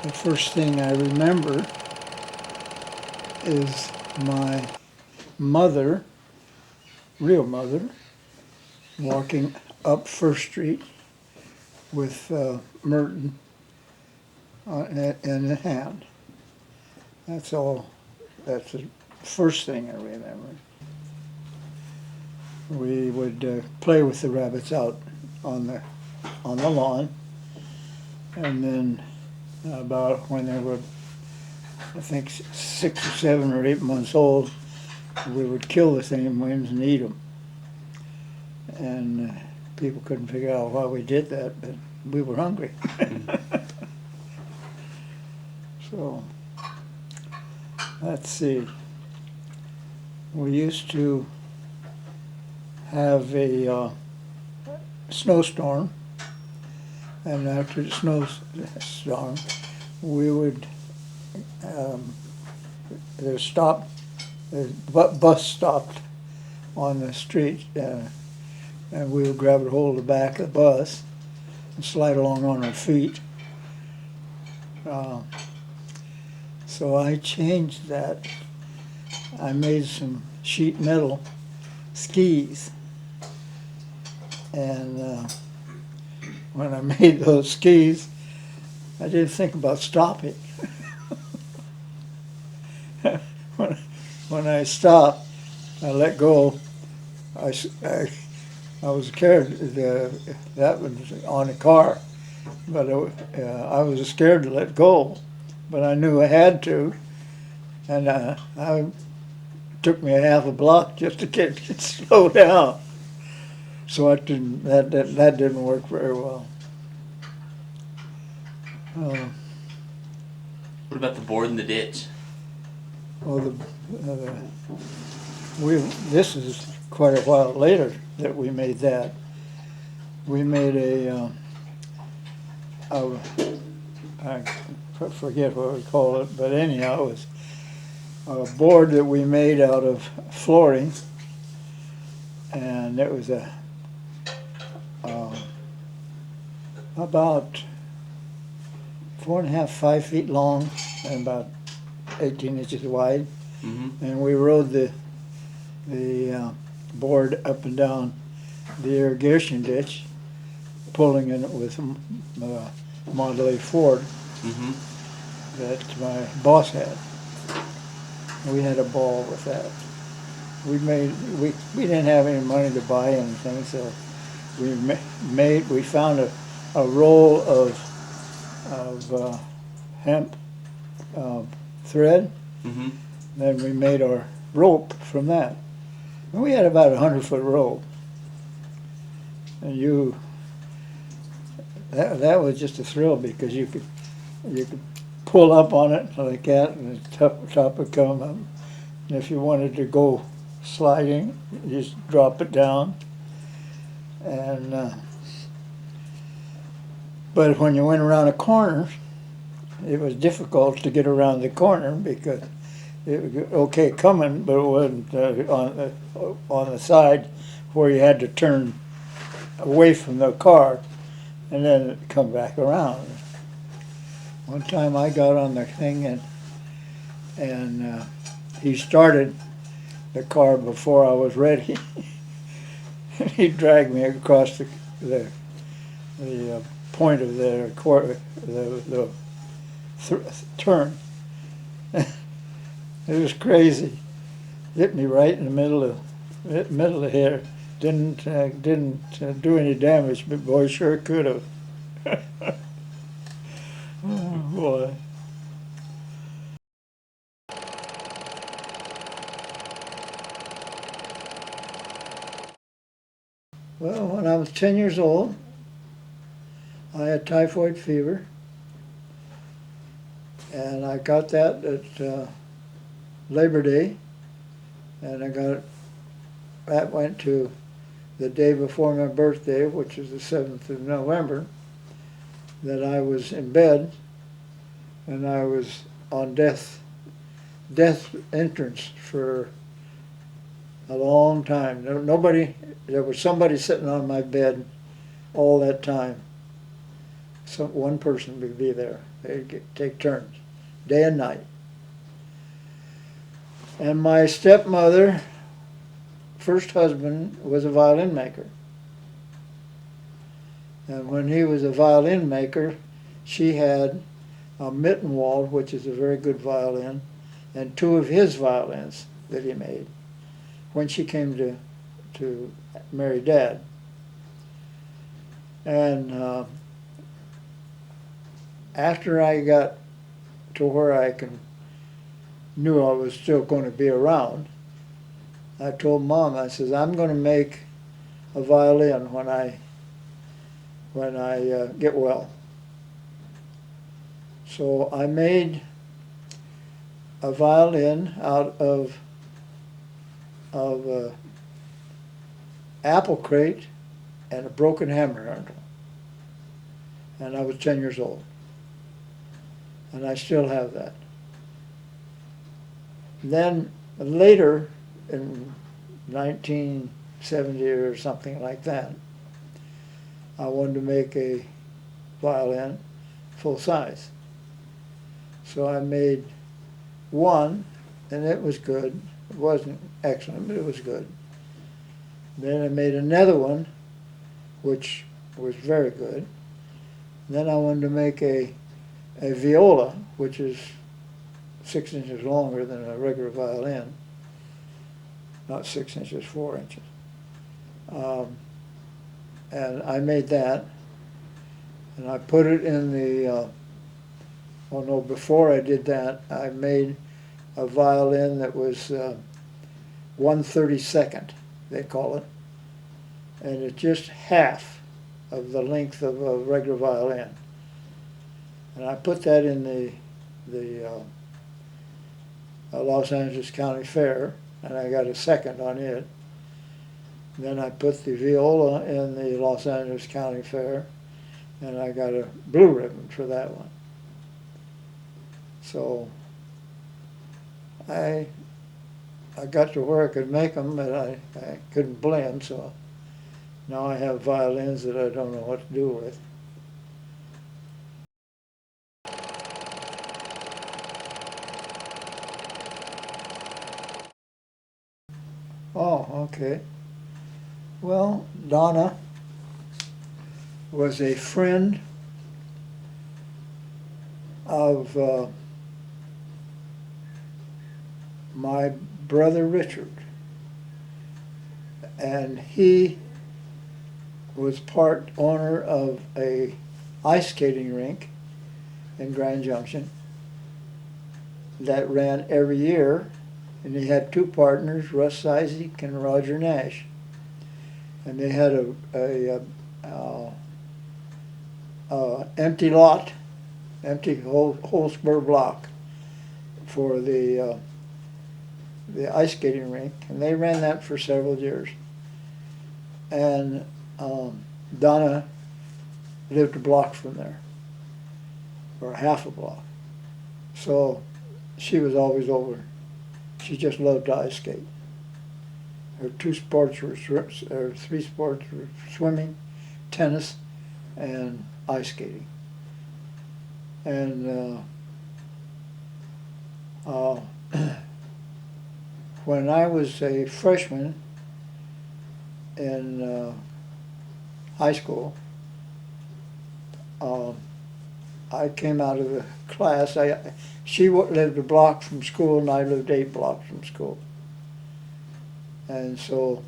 The first thing I remember is my mother, real mother, walking up First Street with Merton in the hand. That's all. That's the first thing I remember. We would play with the rabbits out on the lawn, and then about when they were, I think, 6 or 7 or 8 months old, we would kill the same ones and eat them. And people couldn't figure out why we did that, but we were hungry. So, let's see. We used to have a snowstorm, and after the snowstorm, we would the bus stopped on the street, and we would grab a hold of the back of the bus and slide along on our feet. So I changed that. I made some sheet metal skis, and when I made those skis, I didn't think about stopping. When I stopped, I let go. I was scared that was on the car, but I was scared to let go. But I knew I had to, and I took me a half a block just to get slow down. So that didn't work very well. What about the board in the ditch? Well, this is quite a while later that we made that. We made I forget what we call it, but anyhow, it was a board that we made out of flooring, and it was about 4.5, 5 feet long, and about 18 inches wide. Mm-hmm. And we rode the board up and down the irrigation ditch, pulling in it with Model A Ford that my boss had. We had a ball with that. We didn't have any money to buy anything, so we found a roll of hemp thread. Mm-hmm. Then we made our rope from that. And we had about 100-foot rope. And that was just a thrill, because you could pull up on it like that, and the top would come up. And if you wanted to go sliding, you just drop it down. And but when you went around a corner, it was difficult to get around the corner, because it was okay coming, but it wasn't on the side where you had to turn away from the car and then come back around. One time I got on the thing, and he started the car before I was ready. He dragged me across the point of the turn. It was crazy. Hit me right in the middle of here. Didn't do any damage, but boy, sure could have. Oh boy. Well, when I was 10 years old, I had typhoid fever, and I got that at Labor Day, and that went to the day before my birthday, which is the 7th of November, that I was in bed, and I was on death entrance for a long time. There was somebody sitting on my bed all that time. One person would be there. They'd take turns, day and night. And my stepmother, first husband, was a violin maker. And when he was a violin maker, she had a Mittenwald, which is a very good violin, and two of his violins that he made when she came to marry Dad. And after I got to where knew I was still going to be around, I told Mom, I says, I'm going to make a violin when I get well. So I made a violin out of apple crate and a broken hammer handle. And I was 10 years old. And I still have that. Then later, in 1970 or something like that, I wanted to make a violin full size. So I made one, and it was good. It wasn't excellent, but it was good. Then I made another one, which was very good. Then I wanted to make a viola, which is 6 inches longer than a regular violin. Not 6 inches, 4 inches. And I made that, and I put it in the, before I did that, I made a violin that was 1/32, they call it, and it's just half of the length of a regular violin. And I put that in the Los Angeles County Fair, and I got a second on it. Then I put the viola in the Los Angeles County Fair, and I got a blue ribbon for that one. So I got to where I could make them, but I couldn't play them, so now I have violins that I don't know what to do with. Oh, okay. Well, Donna was a friend of my brother Richard, and he was part owner of a ice skating rink in Grand Junction that ran every year, and he had two partners, Russ Isaac and Roger Nash, and they had a empty lot, empty whole square block for the ice skating rink, and they ran that for several years. And Donna lived a block from there, or half a block. So she was always over. She just loved to ice skate. Her three sports were swimming, tennis, and ice skating. And when I was a freshman in high school, I came out of the class. She lived a block from school, and I lived 8 blocks from school. And so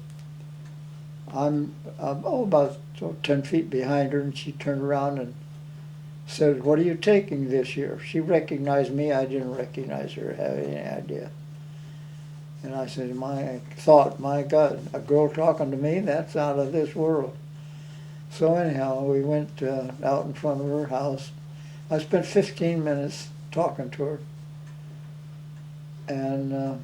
I'm about 10 feet behind her, and she turned around and said, "What are you taking this year?" She recognized me. I didn't recognize her, have any idea. And I said, my God, a girl talking to me? That's out of this world. So anyhow, we went out in front of her house. I spent 15 minutes talking to her. And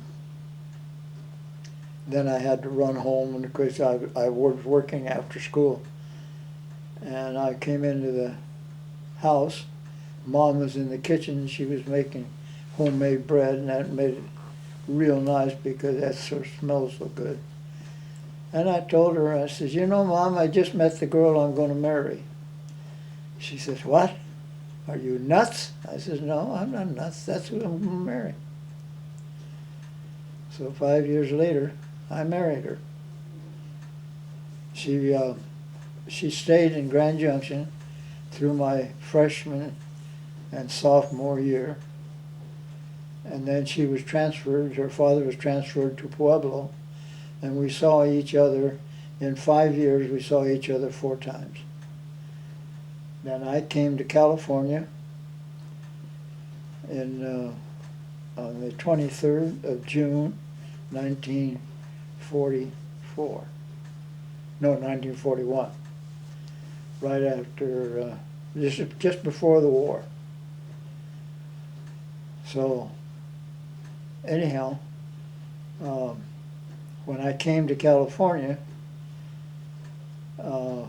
then I had to run home, and of course I was working after school. And I came into the house. Mom was in the kitchen. She was making homemade bread, and that made it real nice because that sort of smells so good. And I told her, I said, "You know, Mom, I just met the girl I'm going to marry." She says, "What?" "Are you nuts?" I says, "No, I'm not nuts. That's who I'm gonna marry." So 5 years later, I married her. She stayed in Grand Junction through my freshman and sophomore year. And then she was transferred, her father was transferred to Pueblo, and we saw each other, in 5 years, we saw each other 4 times. Then I came to California on the 23rd of June, 1944. No, 1941. Right after, just before the war. So, anyhow, when I came to California, a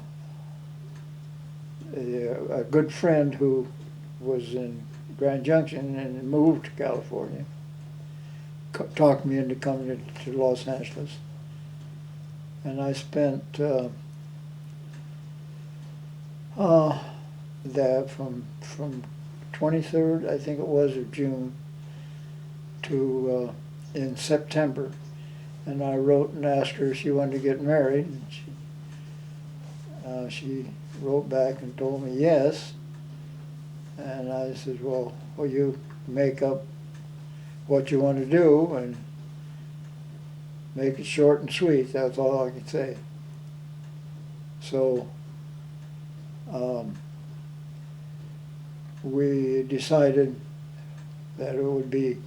good friend who was in Grand Junction and moved to California talked me into coming to Los Angeles. And I spent that from 23rd, I think it was, of June to in September. And I wrote and asked her if she wanted to get married. And she wrote back and told me yes. And I said, well, will you make up what you want to do and make it short and sweet? That's all I could say. So we decided that it would be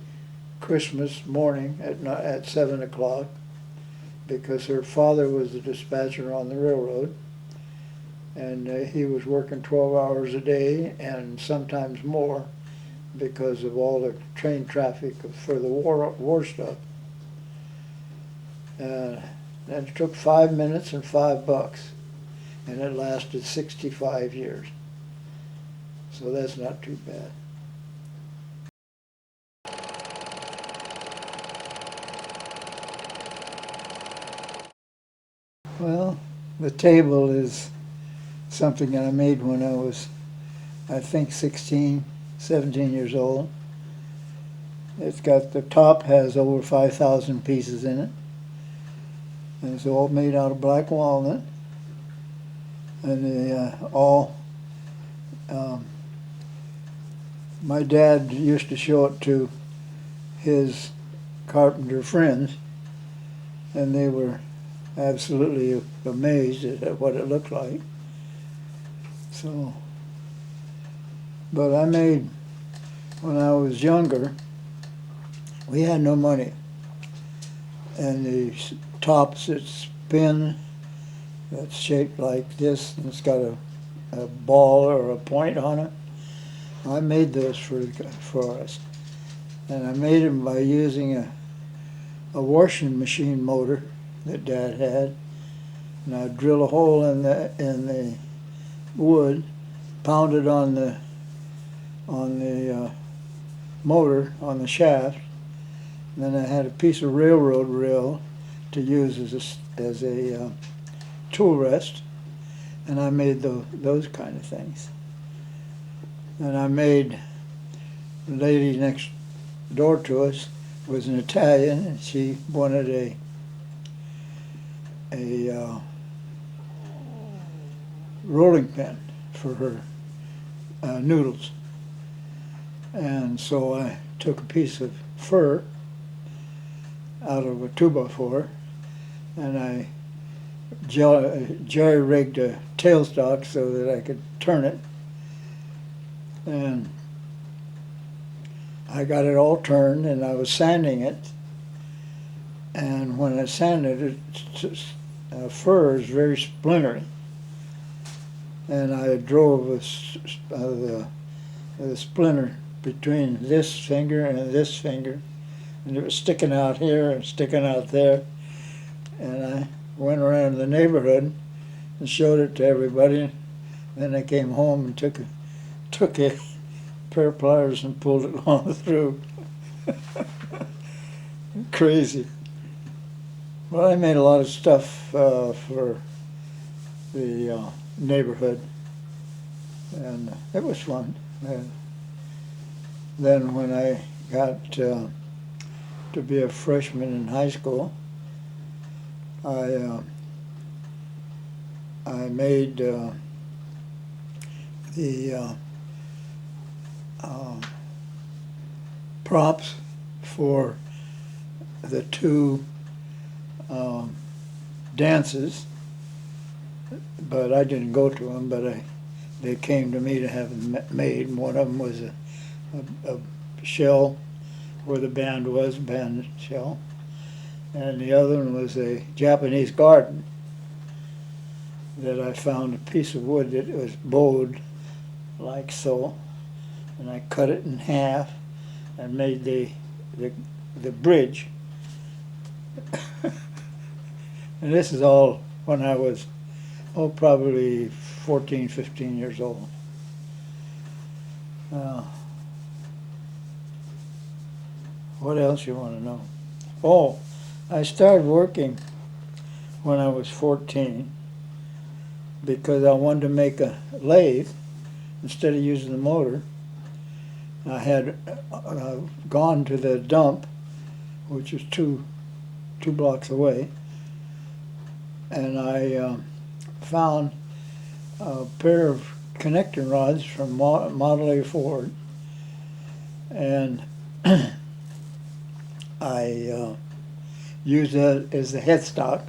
Christmas morning at 7 o'clock, because her father was a dispatcher on the railroad, and he was working 12 hours a day and sometimes more because of all the train traffic for the war stuff. And it took 5 minutes and $5, and it lasted 65 years. So that's not too bad. Well, the table is something that I made when I was, I think, 16, 17 years old. It's got, the top has over 5,000 pieces in it. And it's all made out of black walnut. And they my dad used to show it to his carpenter friends, and they were absolutely amazed at what it looked like. So, but I made, when I was younger, we had no money, and the tops that spin, that's shaped like this, and it's got a ball or a point on it. I made those for us, and I made them by using a washing machine motor that Dad had, and I'd drill a hole in the wood, pound it on the motor, on the shaft, and then I had a piece of railroad rail to use as a tool rest, and I made those kind of things. And I made, the lady next door to us was an Italian, and she wanted a rolling pin for her noodles. And so I took a piece of fur out of a 2x4, and I jerry-rigged a tailstock so that I could turn it. And I got it all turned, and I was sanding it. And when I sanded it, fur is very splintery. And I drove the splinter between this finger and this finger, and it was sticking out here and sticking out there. And I went around the neighborhood and showed it to everybody. Then I came home and took a pair of pliers and pulled it on through. Crazy. Well, I made a lot of stuff for the neighborhood, and it was fun. And then when I got to be a freshman in high school, I made the props for the two dances, but I didn't go to them, but they came to me to have them made. And one of them was a shell where the band was, band shell, and the other one was a Japanese garden that I found a piece of wood that was bowed like so, and I cut it in half and made the bridge. And this is all when I was, probably 14, 15 years old. What else you want to know? Oh, I started working when I was 14 because I wanted to make a lathe instead of using the motor. I had gone to the dump, which was two blocks away, and I found a pair of connecting rods from Model A Ford, and I used that as the headstock,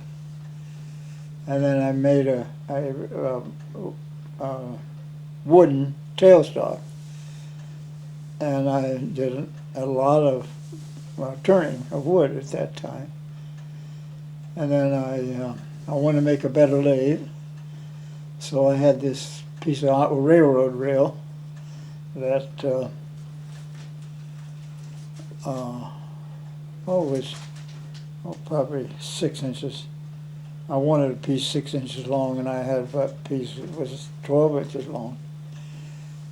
and then I made a wooden tailstock, and I did a lot of turning of wood at that time. And then I wanted to make a better lathe, so I had this piece of railroad rail that was probably 6 inches. I wanted a piece 6 inches long, and I had a piece that was 12 inches long.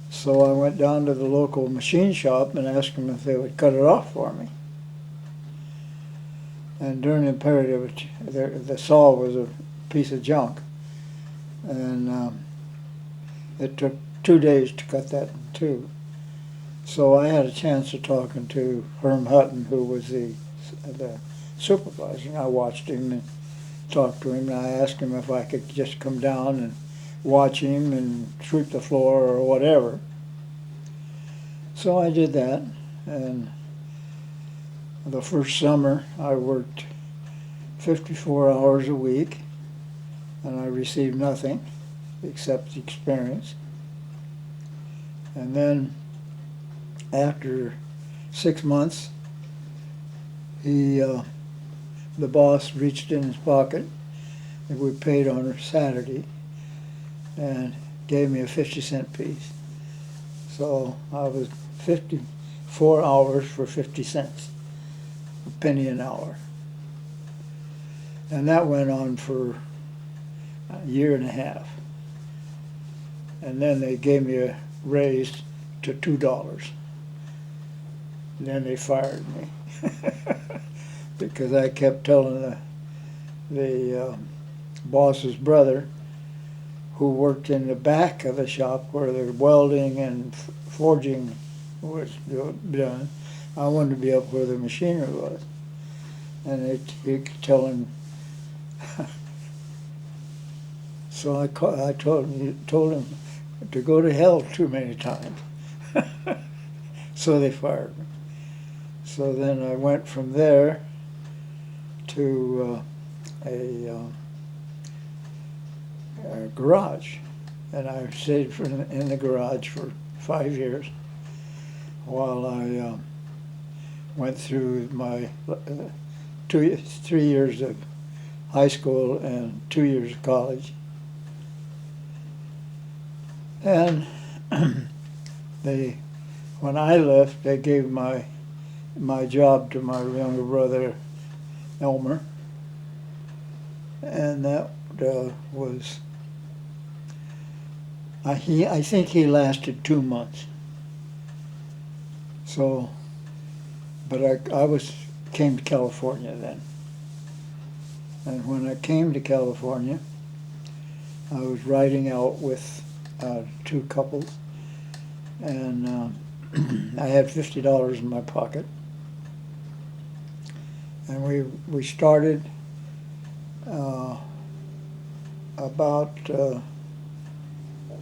So I went down to the local machine shop and asked them if they would cut it off for me. And during the period of it, the saw was a piece of junk, and it took 2 days to cut that in two. So I had a chance of talking to Herm Hutton, who was the supervisor, and I watched him and talked to him, and I asked him if I could just come down and watch him and sweep the floor or whatever. So I did that, and the first summer I worked 54 hours a week, and I received nothing except experience. And then after 6 months, the boss reached in his pocket, and we paid on a Saturday, and gave me a 50-cent piece. So I was 54 hours for 50 cents, a penny an hour. And that went on for a year and a half. And then they gave me a raise to $2. And then they fired me because I kept telling the boss's brother, who worked in the back of the shop where the welding and forging was done, I wanted to be up where the machinery was. And he could tell him. So I told him to go to hell too many times. So they fired me. So then I went from there to a garage, and I stayed in the garage for 5 years while I went through my 3 years of high school and 2 years of college. And when I left, they gave my job to my younger brother, Elmer, and that was, I think he lasted 2 months. So, but I came to California then. And when I came to California, I was riding out with 2 couples, and I had $50 in my pocket, and we started about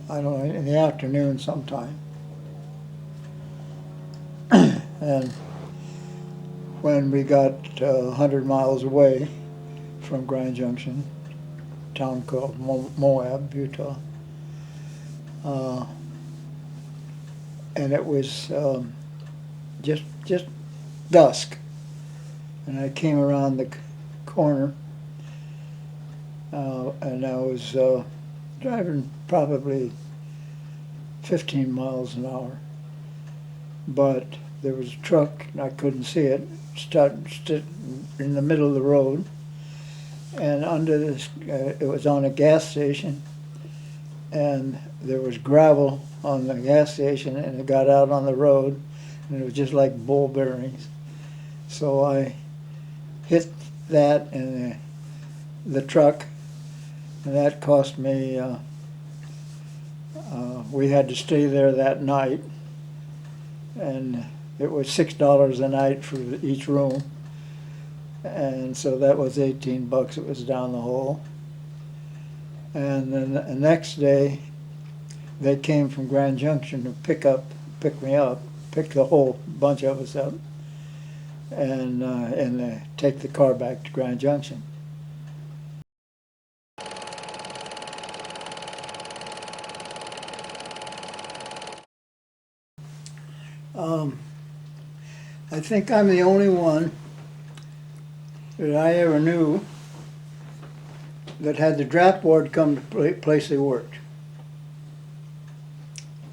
I don't know, in the afternoon sometime. And when we got 100 miles away from Grand Junction, a town called Moab, Utah, and it was just dusk, and I came around the corner, and I was driving probably 15 miles an hour, but there was a truck, and I couldn't see it, stood in the middle of the road, and under this, it was on a gas station, and there was gravel on the gas station, and it got out on the road, and it was just like ball bearings. So I hit that and the truck, and that cost me, we had to stay there that night, and it was $6 a night for each room, and so that was $18. It was down the hole. And then the next day, they came from Grand Junction to pick me up, pick the whole bunch of us up, and take the car back to Grand Junction. I think I'm the only one that I ever knew that had the draft board come to the place they worked.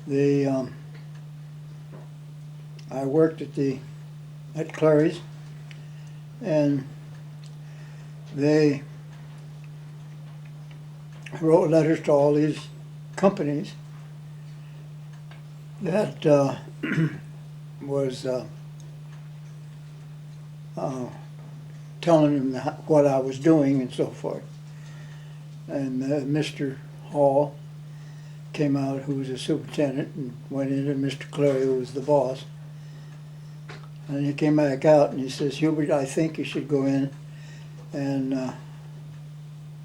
I worked at Clary's, and they wrote letters to all these companies that was telling them what I was doing and so forth. And Mr. Hall came out, who was a superintendent, and went into Mr. Clary, who was the boss. And he came back out and he says, "Hubert, I think you should go in and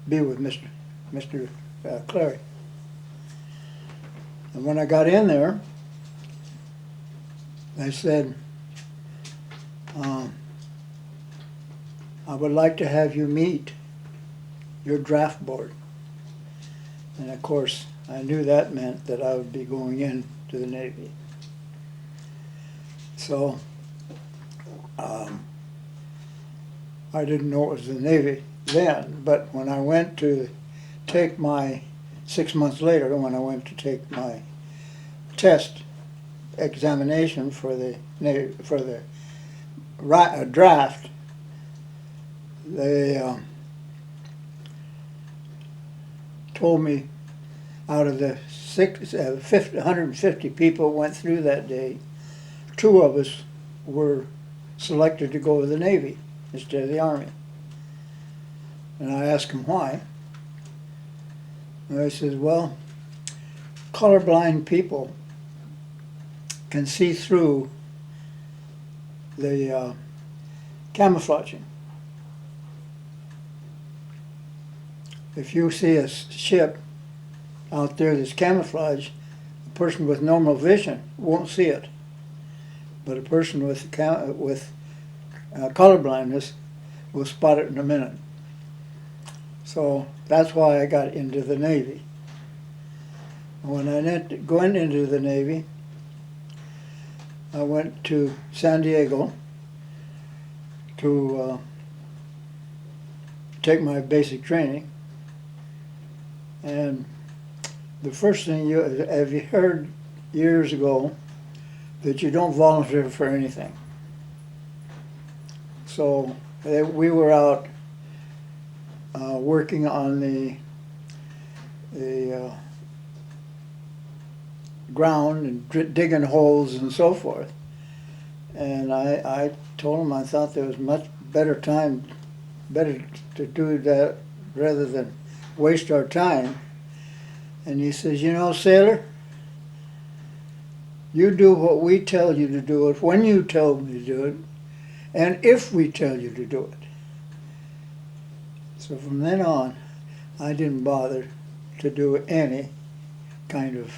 be with Mr. Clary." And when I got in there, I said, "I would like to have you meet your draft board." And of course, I knew that meant that I would be going into the Navy. So I didn't know it was the Navy then, but when I went to take 6 months later, when I went to take my test examination for the Navy, for the draft, they told me out of the 150 people went through that day, 2 of us were selected to go to the Navy instead of the Army. And I asked him why. And he says, "Well, colorblind people can see through the camouflaging. If you see a ship out there that's camouflaged, a person with normal vision won't see it, but a person with color blindness will spot it in a minute." So that's why I got into the Navy. When I went into the Navy, I went to San Diego to take my basic training. And the first thing have you heard years ago that you don't volunteer for anything? So we were out working on the ground and digging holes and so forth. And I told him I thought there was much better to do that rather than waste our time. And he says, "You know, sailor, You do what we tell you to do it, when you tell me to do it, and if we tell you to do it. So from then on, I didn't bother to do any kind of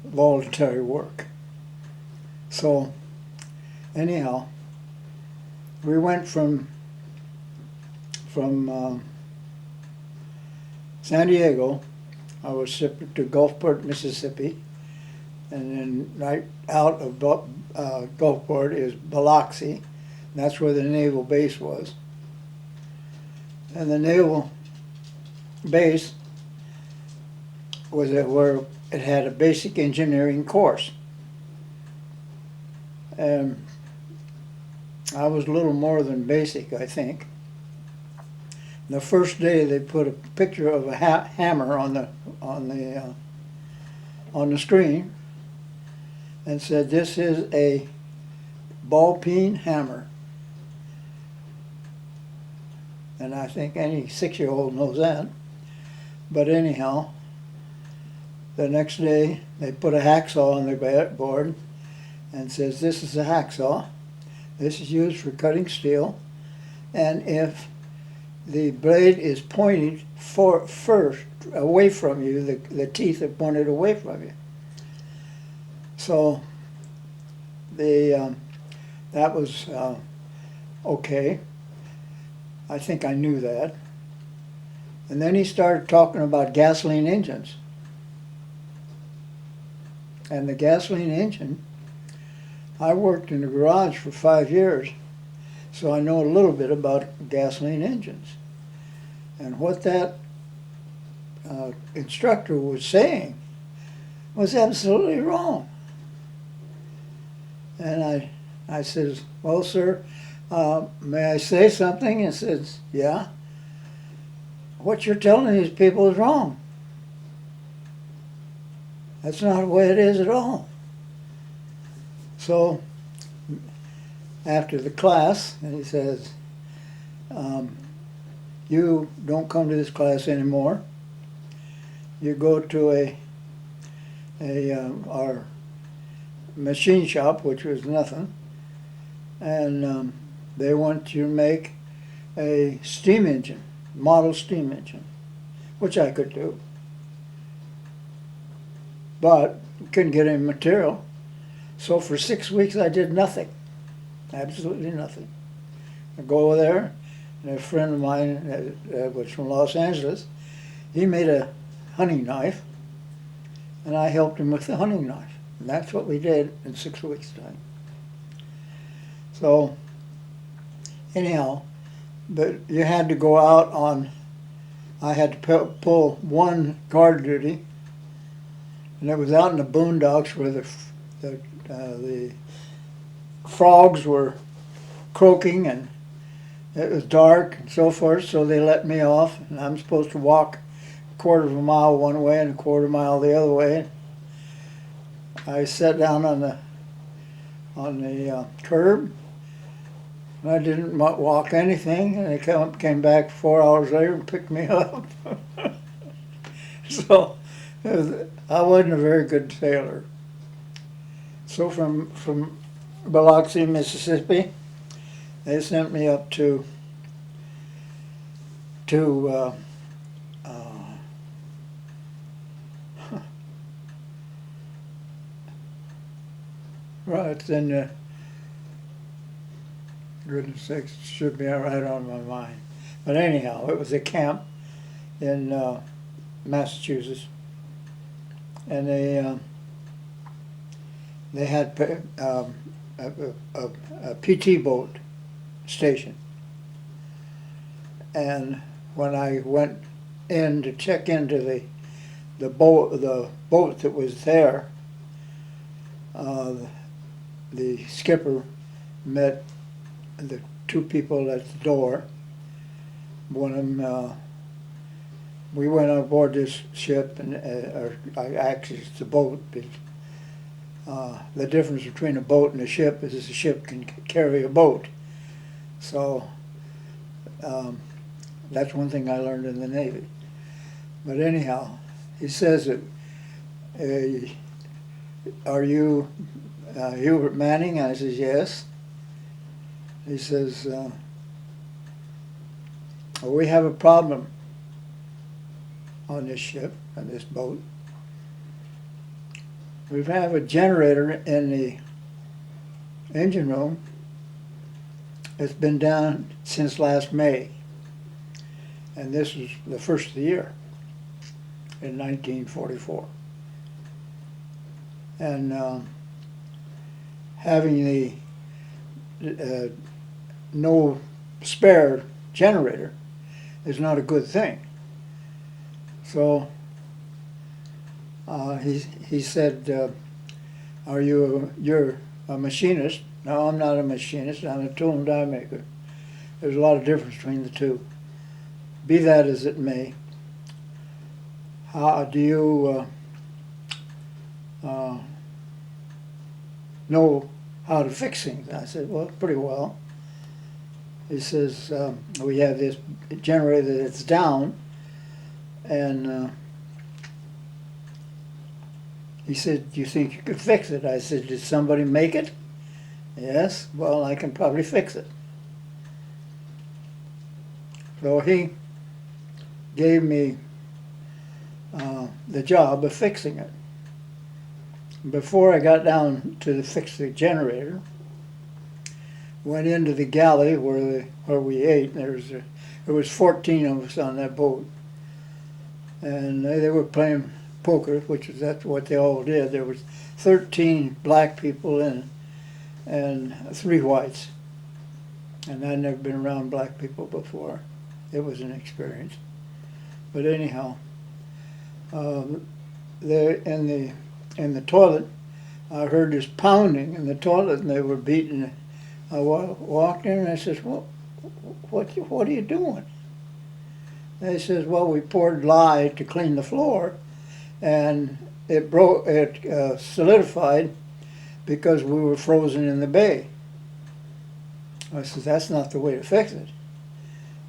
voluntary work. So anyhow, we went from San Diego. I was shipped to Gulfport, Mississippi, and then right out of Gulfport is Biloxi. That's where the naval base was. And the naval base was where it had a basic engineering course. And I was a little more than basic, I think. The first day they put a picture of a hammer on the screen and said, "This is a ball-peen hammer." And I think any 6-year-old knows that. But anyhow, the next day they put a hacksaw on the board and says, "This is a hacksaw. This is used for cutting steel. And if the blade is pointed first away from you, the teeth are pointed away from you." So that was okay. I think I knew that. And then he started talking about gasoline engines. And the gasoline engine, I worked in the garage for 5 years, so I know a little bit about gasoline engines. And what that instructor was saying was absolutely wrong. And I says, "Well, sir, may I say something?" He says, "Yeah. What you're telling these people is wrong. That's not the way it is at all." So after the class, and he says, "You don't come to this class anymore. You go to our machine shop," which was nothing, and they want you to make a steam engine, model steam engine, which I could do. But couldn't get any material. So for 6 weeks I did nothing, absolutely nothing. I go over there, and a friend of mine was from Los Angeles. He made a hunting knife, and I helped him with the hunting knife. And that's what we did in 6 weeks' time. So anyhow, but you had to go out on, I had to pull one guard duty, and it was out in the boondocks where the frogs were croaking and it was dark and so forth, so they let me off, and I'm supposed to walk a quarter of a mile one way and a quarter mile the other way. I sat down on the curb, and I didn't walk anything, and they came back 4 hours later and picked me up. So I wasn't a very good sailor. So from Biloxi, Mississippi, they sent me up to right, then goodness sakes, it should be right on my mind. But anyhow, it was a camp in Massachusetts, and they had a PT boat station. And when I went in to check into the boat that was there, the skipper met the two people at the door. One of them, we went on board this ship, and actually it's the boat. The difference between a boat and a ship is a ship can carry a boat. So that's one thing I learned in the Navy. But anyhow, he says that are you Hubert Manning? I says, yes. He says, we have a problem on this ship, on this boat. We have a generator in the engine room. It's been down since last May. And this was the first of the year in 1944. And having the no spare generator is not a good thing. So he said, you're a machinist? No, I'm not a machinist. I'm a tool and die maker. There's a lot of difference between the two. Be that as it may, how do you know how to fix things? I said, well, pretty well. He says, we have this generator that's down, and he said, do you think you could fix it? I said, did somebody make it? Yes, well, I can probably fix it. So he gave me the job of fixing it. Before I got down to fix the generator, went into the galley where we ate. There was 14 of us on that boat, and they were playing poker, that's what they all did. There was 13 black people and 3 whites, and I'd never been around black people before. It was an experience. But anyhow, there in the toilet, I heard this pounding in the toilet, and they were beating it. I walked in and I says, well, what are you doing? They says, well, we poured lye to clean the floor, and it solidified because we were frozen in the bay. I said, that's not the way to fix it.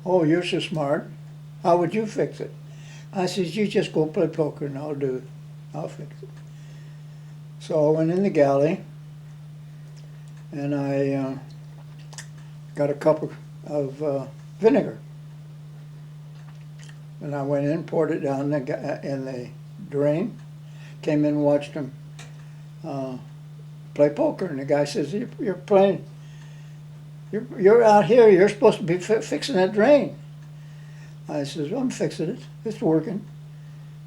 Oh, you're so smart. How would you fix it? I said, you just go play poker and I'll do it. I'll fix it. So I went in the galley and I got a cup of vinegar. And I went in, poured it down in the drain, came in and watched them play poker. And the guy says, you're playing, you're out here, you're supposed to be fixing that drain. I says, well, I'm fixing it. It's working.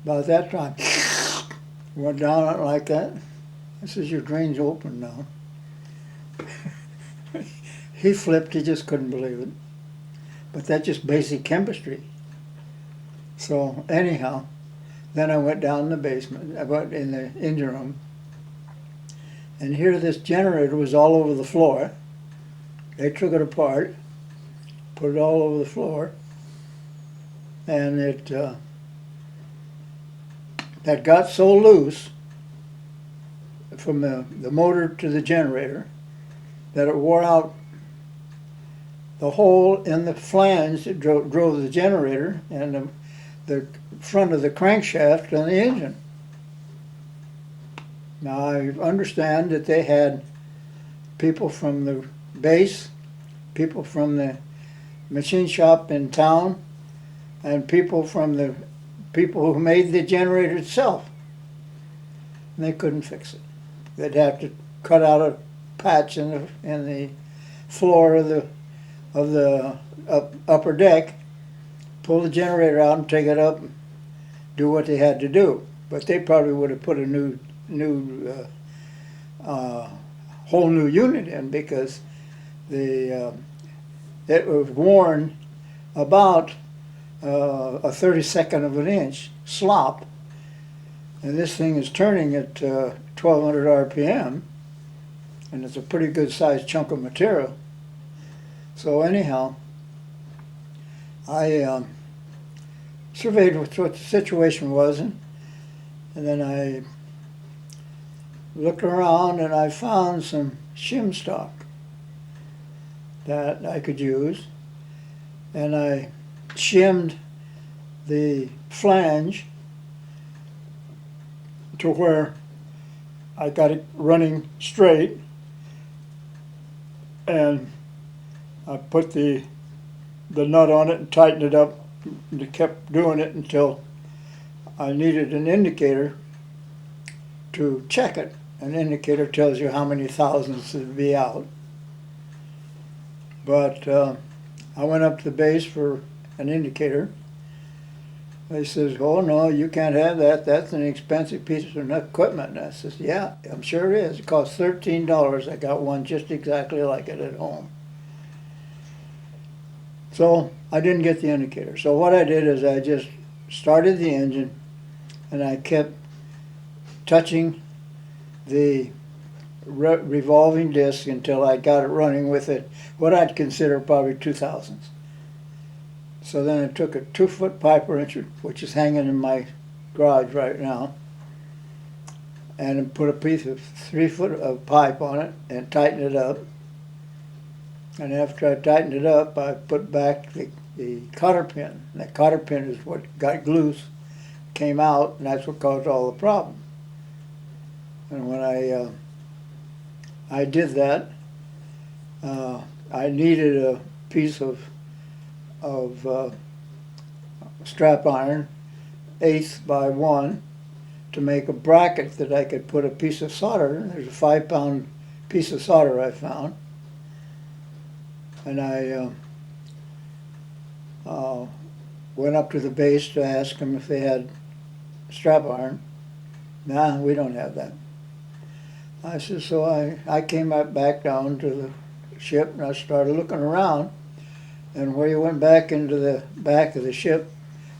About that time, went down like that. I says, your drain's open now. He flipped, he just couldn't believe it. But that's just basic chemistry. So anyhow, then I went down in the basement. I went in the engine room. And here this generator was all over the floor. They took it apart, put it all over the floor, and it that got so loose from the motor to the generator that it wore out the hole in the flange that drove the generator and the front of the crankshaft on the engine. Now I understand that they had people from the base, people from the machine shop in town, and people from the people who made the generator itself. And they couldn't fix it. They'd have to cut out a patch in the floor of the upper deck, pull the generator out and take it up and do what they had to do. But they probably would have put a whole new unit in, because it was worn about a 32nd of an inch slop, and this thing is turning at 1200 RPM, and it's a pretty good sized chunk of material. So anyhow, I surveyed what the situation was, and then I looked around and I found some shim stock that I could use, and I shimmed the flange to where I got it running straight, and I put the nut on it and tightened it up, and it kept doing it until I needed an indicator to check it. An indicator tells you how many thousandths to be out. But I went up to the base for an indicator. They says, "Oh no, you can't have that. That's an expensive piece of equipment." And I says, "Yeah, I'm sure it is. It costs $13. I got one just exactly like it at home." So I didn't get the indicator. So what I did is I just started the engine, and I kept touching the revolving disc until I got it running with it, what I'd consider probably 2 thousandths. So then I took a 2-foot pipe wrench, which is hanging in my garage right now, and put a piece of 3 foot of pipe on it and tightened it up. And after I tightened it up, I put back the cotter pin. And that cotter pin is what got loose, came out, and that's what caused all the problem. And when I did that, I needed a piece of strap iron, 1/8 by 1, to make a bracket that I could put a piece of solder in. There's a 5-pound piece of solder I found. And I went up to the base to ask them if they had strap iron. "Nah, we don't have that." I said, so I came back down to the ship, and I started looking around. And where you went back into the back of the ship,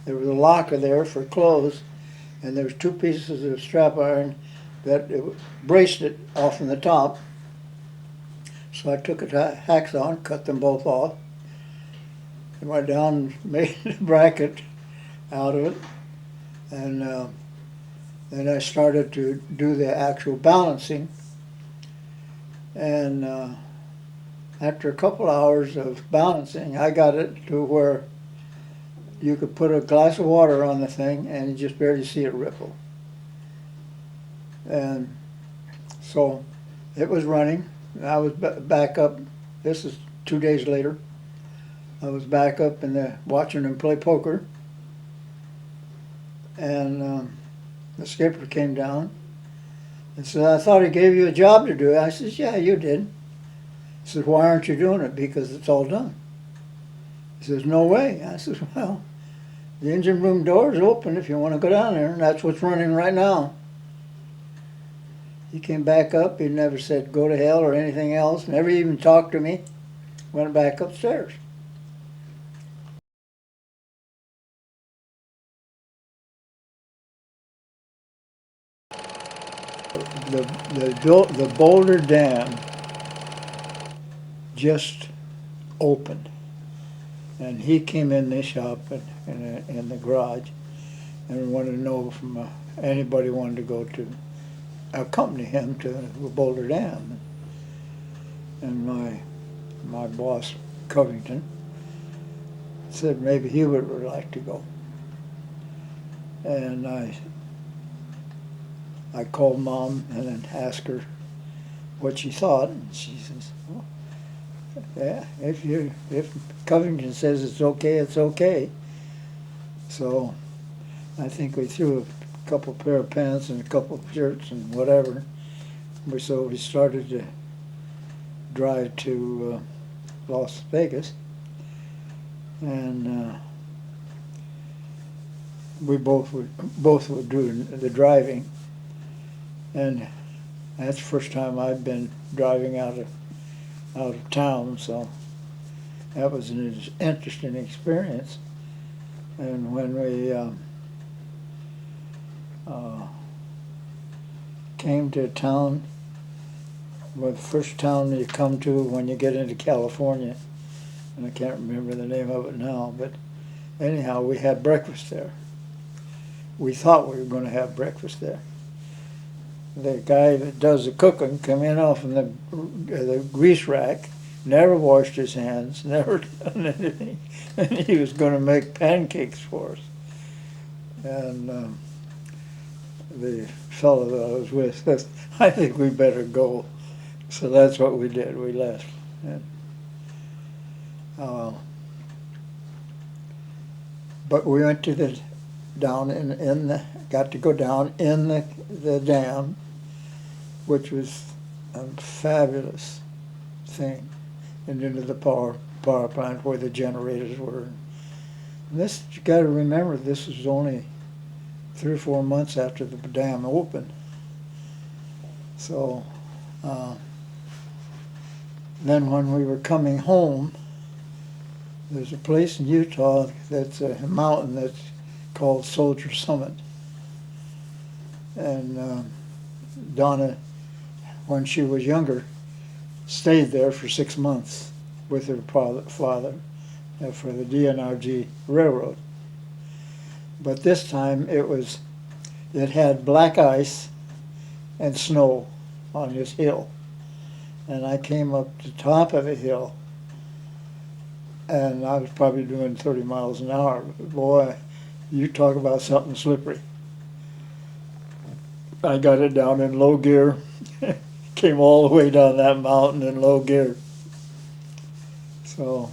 there was a locker there for clothes, and there was 2 pieces of strap iron that braced it off from the top. So I took a hacksaw and cut them both off, and went down and made a bracket out of it. And then I started to do the actual balancing. And after a couple hours of balancing, I got it to where you could put a glass of water on the thing and you just barely see it ripple. And so it was running. I was back up. This is 2 days later. I was back up in watching them play poker. And the skipper came down and said, "I thought he gave you a job to do." I says, "Yeah, you did." He says, "Why aren't you doing it?" "Because it's all done." He says, "No way." I says, "Well, the engine room door is open if you want to go down there, and that's what's running right now." He came back up. He never said go to hell or anything else. Never even talked to me. Went back upstairs. The Boulder Dam just opened, and he came in the shop in the garage and wanted to know if anybody wanted to go to accompany him to the Boulder Dam. And my boss, Covington, said maybe Hubert would like to go. And I called Mom and then asked her what she thought, and she says, "Well, yeah, if Covington says it's okay, it's okay." So I think we threw a couple pair of pants and a couple of shirts and whatever. So we started to drive to Las Vegas, and we both would do the driving. And that's the first time I've been driving out of town, so that was an interesting experience. And when we came to a town, well, the first town you come to when you get into California, and I can't remember the name of it now, but anyhow, we had breakfast there. We thought we were going to have breakfast there. The guy that does the cooking come in off of the grease rack, never washed his hands, never done anything, and he was going to make pancakes for us. And the fellow that I was with says, I think we better go. So that's what we did. We left. And, but we went to the down in the got to go down in the dam, which was a fabulous thing, and into the power plant where the generators were. And this, you got to remember, this was only 3 or 4 months after the dam opened. So then when we were coming home, there's a place in Utah that's a mountain that's called Soldier Summit. And Donna, when she was younger, stayed there for 6 months with her father for the DNRG Railroad. But this time it had black ice and snow on this hill. And I came up to the top of the hill, and I was probably doing 30 miles an hour. Boy, you talk about something slippery. I got it down in low gear, came all the way down that mountain in low gear. So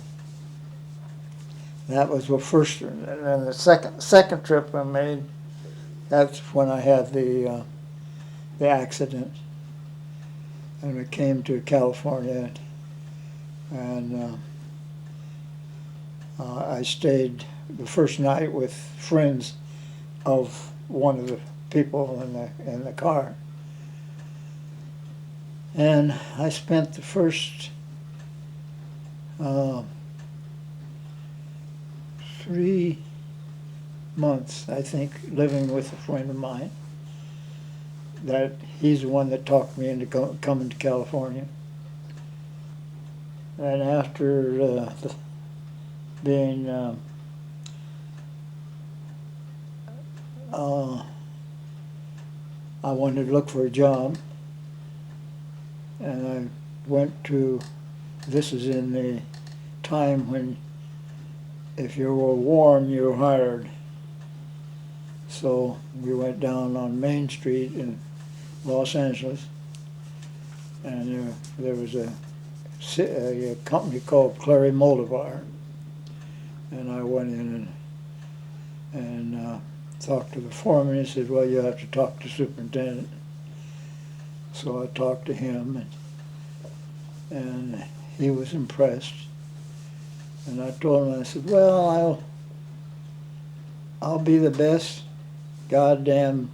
that was the first, and then the second trip I made, that's when I had the accident, and we came to California, and I stayed the first night with friends of one of the people in the car, and I spent the first 3 months, I think, living with a friend of mine. That he's the one that talked me into coming to California. And after being I wanted to look for a job, and I went to, this is in the time when if you were warm you were hired. So we went down on Main Street in Los Angeles, and there was a company called Clary Moldavar, and I went in and talked to the foreman. He said, well, you have to talk to the superintendent. So I talked to him, and he was impressed. And I told him, I said, well, I'll be the best goddamn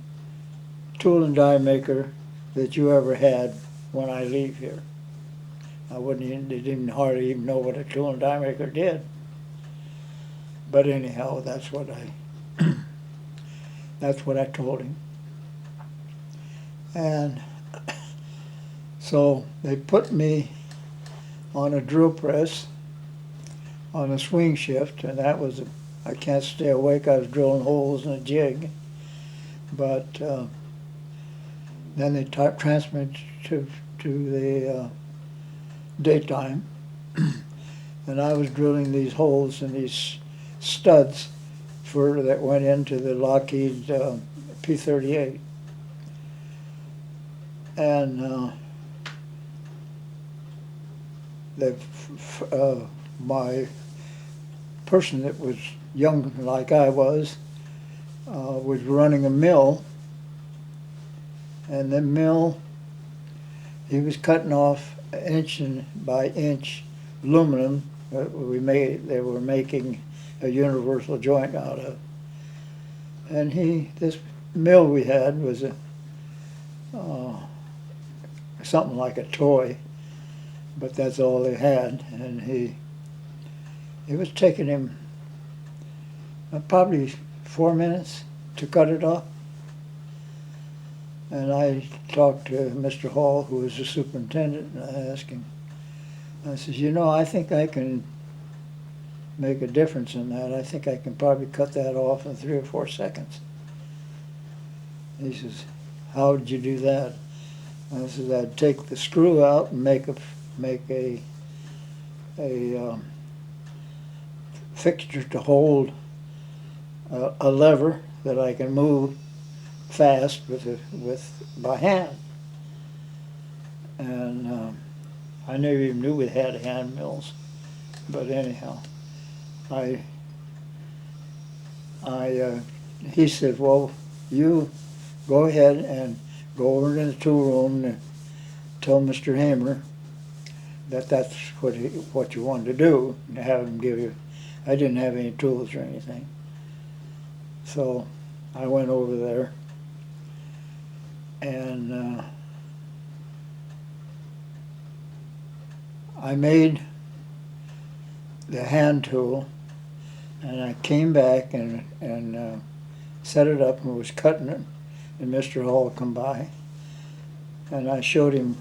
tool and die maker that you ever had when I leave here. I didn't hardly even know what a tool and die maker did. But anyhow, that's what I told him. And so they put me on a drill press on a swing shift, and that was I can't stay awake. I was drilling holes in a jig. But then they transferred to the daytime, and I was drilling these holes in these studs that went into the Lockheed P-38. And my person that was young like I was running a mill, and the mill, he was cutting off inch by inch aluminum that they were making a universal joint out of. And this mill we had was something like a toy, but that's all they had. And it was taking him probably 4 minutes to cut it off. And I talked to Mr. Hall, who was the superintendent, and I asked him, I says, I think I can make a difference in that. I think I can probably cut that off in 3 or 4 seconds. He says, how did you do that? And I says, I'd take the screw out and make a fixture to hold a lever that I can move, fast by hand. And I never even knew we had hand mills. But anyhow, he said, well, you go ahead and go over to the tool room and tell Mr. Hamer that that's what you wanted to do, and have him give you. I didn't have any tools or anything. So I went over there, and I made the hand tool, and I came back and set it up and was cutting it, and Mr. Hall come by, and I showed him.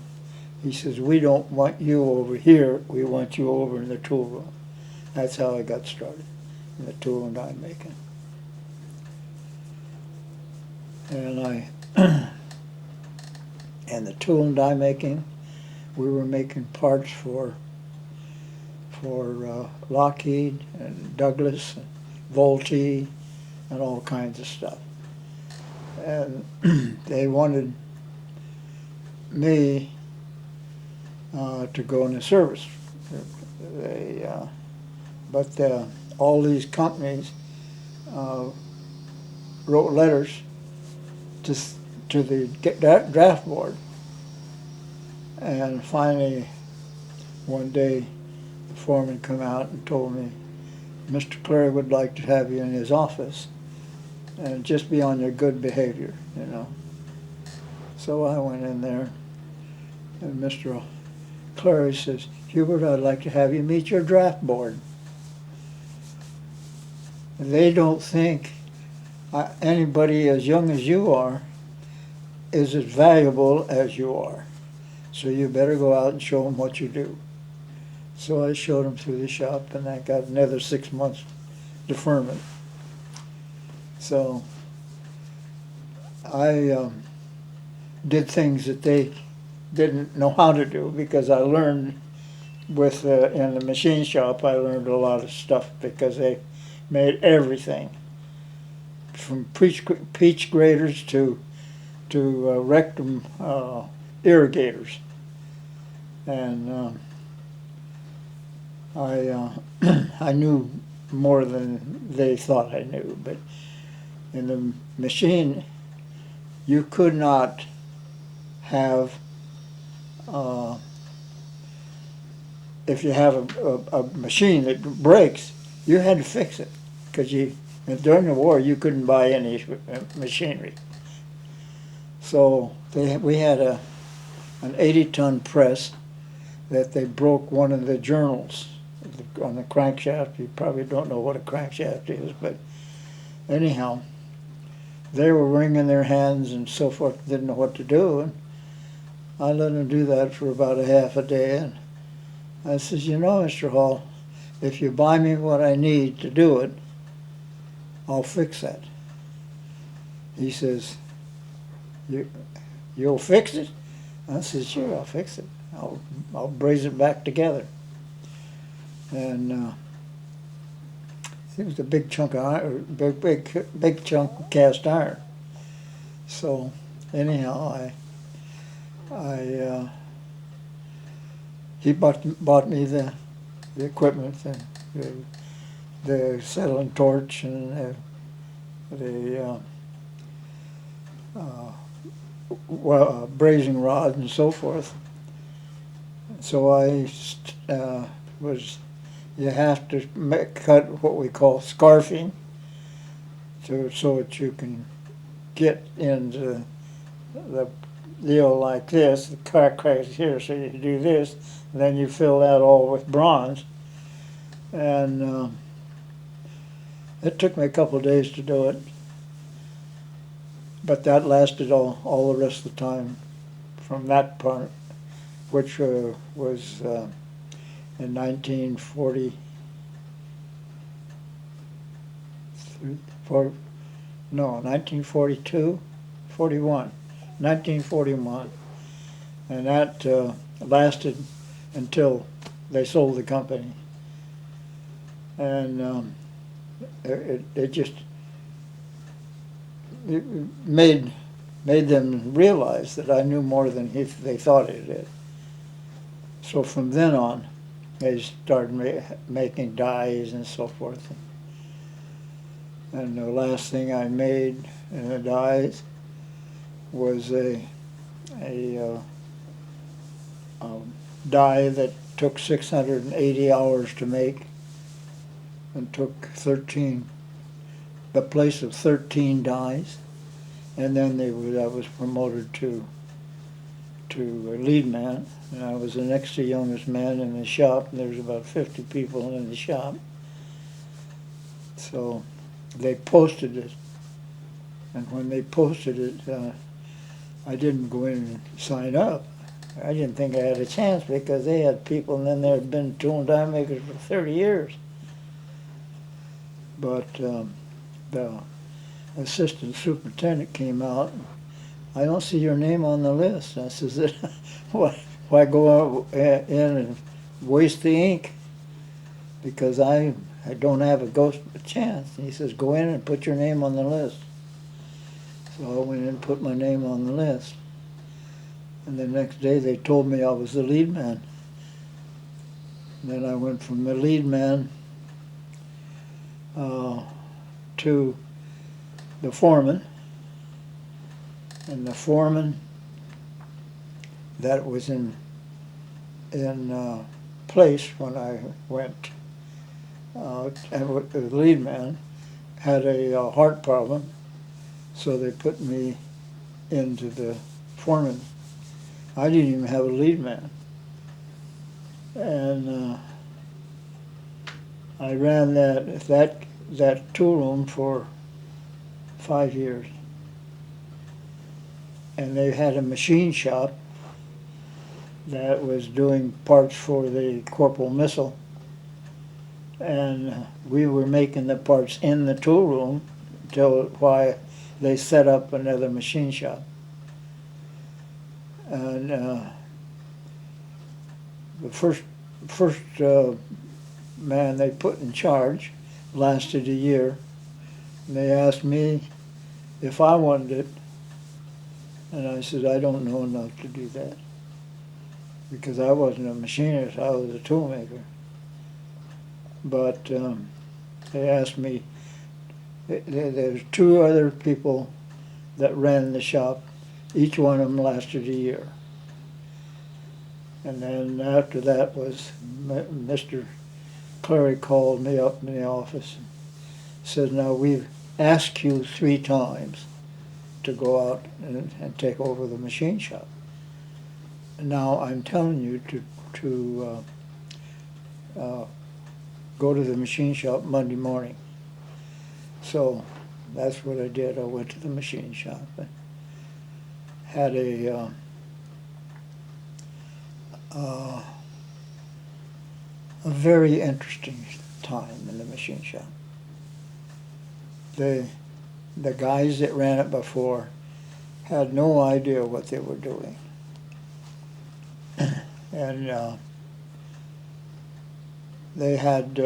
He says, we don't want you over here, we want you over in the tool room. That's how I got started, in the tool and die making. And and the tool and die making, we were making parts for Lockheed and Douglas and Vultee and all kinds of stuff. And they wanted me to go in the service. But all these companies wrote letters to the draft board. And finally, one day, the foreman come out and told me, Mr. Clary would like to have you in his office, and just be on your good behavior, you know. So I went in there, and Mr. Clary says, Hubert, I'd like to have you meet your draft board. They don't think anybody as young as you are is as valuable as you are. So you better go out and show them what you do. So I showed them through the shop, and I got another 6 months deferment. So I did things that they didn't know how to do, because I learned in the machine shop, I learned a lot of stuff, because they made everything from peach graders to rectum irrigators. And I knew more than they thought I knew, but in the machine, you could not have, if you have a machine that breaks, you had to fix it, because during the war you couldn't buy any machinery. So we had an 80-ton press that they broke one of the journals on the crankshaft. You probably don't know what a crankshaft is, but anyhow, they were wringing their hands and so forth, didn't know what to do, and I let them do that for about a half a day, and I says, you know, Mr. Hall, if you buy me what I need to do it, I'll fix that. He says, you'll fix it? I said, sure, I'll fix it. I'll braze it back together. And it was a big chunk of iron, big chunk of cast iron. So anyhow, he bought me the equipment, and the settling torch, and the brazing rod and so forth. So you have to cut what we call scarfing, so that you can get into the deal like this. The crack is here, so you do this, and then you fill that all with bronze. And it took me a couple of days to do it, but that lasted all the rest of the time from that part, which was in 1940, no, 1942, 41, 1941, and that lasted until they sold the company. And it just, it made them realize that I knew more than they thought I did. So from then on, they started making dies and so forth. And the last thing I made in the dies was a die that took 680 hours to make and took the place of 13 dies. And then I was promoted to lead man, and I was the next to youngest man in the shop, and there was about 50 people in the shop. So they posted it, and when they posted it, I didn't go in and sign up. I didn't think I had a chance because they had people, and then there had been tool and die makers for 30 years. But the assistant superintendent came out. I don't see your name on the list. I says, why go in and waste the ink? Because I don't have a chance. And he says, go in and put your name on the list. So I went in and put my name on the list. And the next day they told me I was the lead man. And then I went from the lead man to the foreman. And the foreman that was in place when I went, and the lead man had a heart problem, so they put me into the foreman. I didn't even have a lead man. And I ran that tool room for 5 years. And they had a machine shop that was doing parts for the Corporal missile. And we were making the parts in the tool room until why they set up another machine shop. And the first man they put in charge lasted a year. And they asked me if I wanted it. And I said, I don't know enough to do that. Because I wasn't a machinist, I was a tool maker. But they asked me, there's 2 other people that ran the shop. Each one of them lasted a year. And then after that was Mr. Clary called me up in the office and said, now we've asked you 3 times to go out and take over the machine shop. Now I'm telling you to go to the machine shop Monday morning. So that's what I did. I went to the machine shop and had a very interesting time in the machine shop. The guys that ran it before had no idea what they were doing. And they had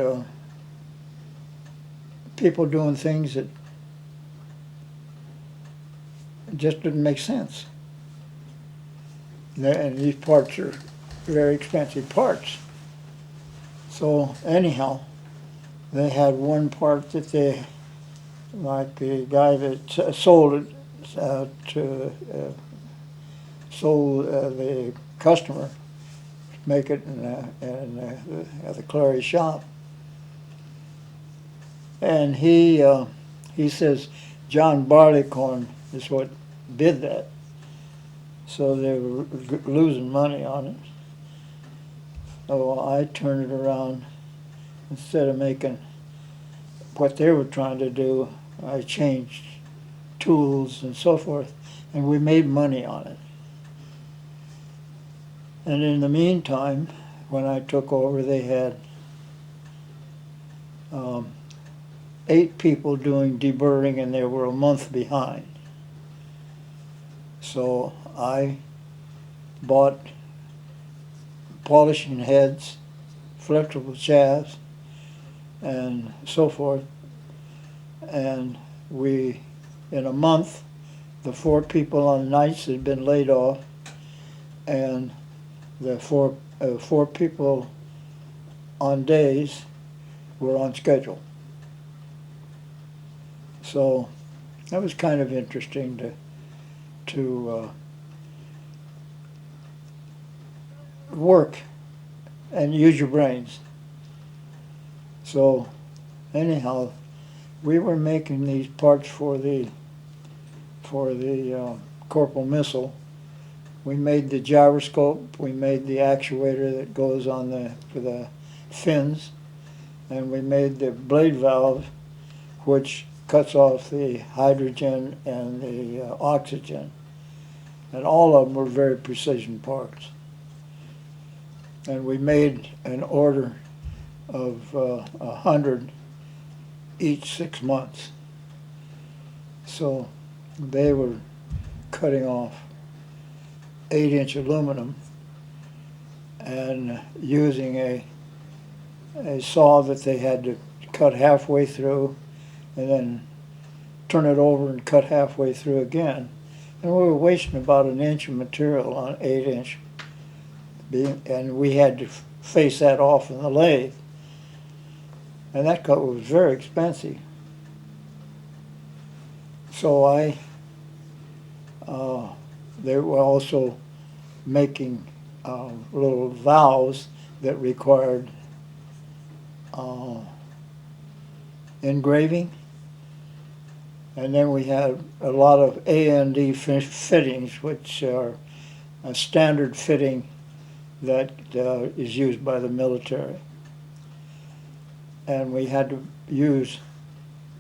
people doing things that just didn't make sense. And these parts are very expensive parts. So anyhow, they had one part that they, like the guy that sold it sold the customer, make it at the Clary shop. And he says John Barleycorn is what did that. So they were losing money on it. So I turned it around. Instead of making what they were trying to do, I changed tools and so forth, and we made money on it. And in the meantime, when I took over, they had 8 people doing deburring, and they were a month behind. So I bought polishing heads, flexible shafts, and so forth, and we in a month, the 4 people on nights had been laid off, and the four people on days were on schedule. So that was kind of interesting to work and use your brains. So anyhow, we were making these parts for the Corporal missile. We made the gyroscope, we made the actuator that goes on for the fins, and we made the blade valve, which cuts off the hydrogen and the oxygen. And all of them were very precision parts. And we made an order of 100 each 6 months. So they were cutting off 8-inch aluminum and using a saw that they had to cut halfway through and then turn it over and cut halfway through again. And we were wasting about 1 inch of material on 8-inch. And we had to face that off in the lathe. And that cut was very expensive. So they were also making little valves that required engraving. And then we had a lot of A&D fittings, which are a standard fitting that is used by the military. And we had to use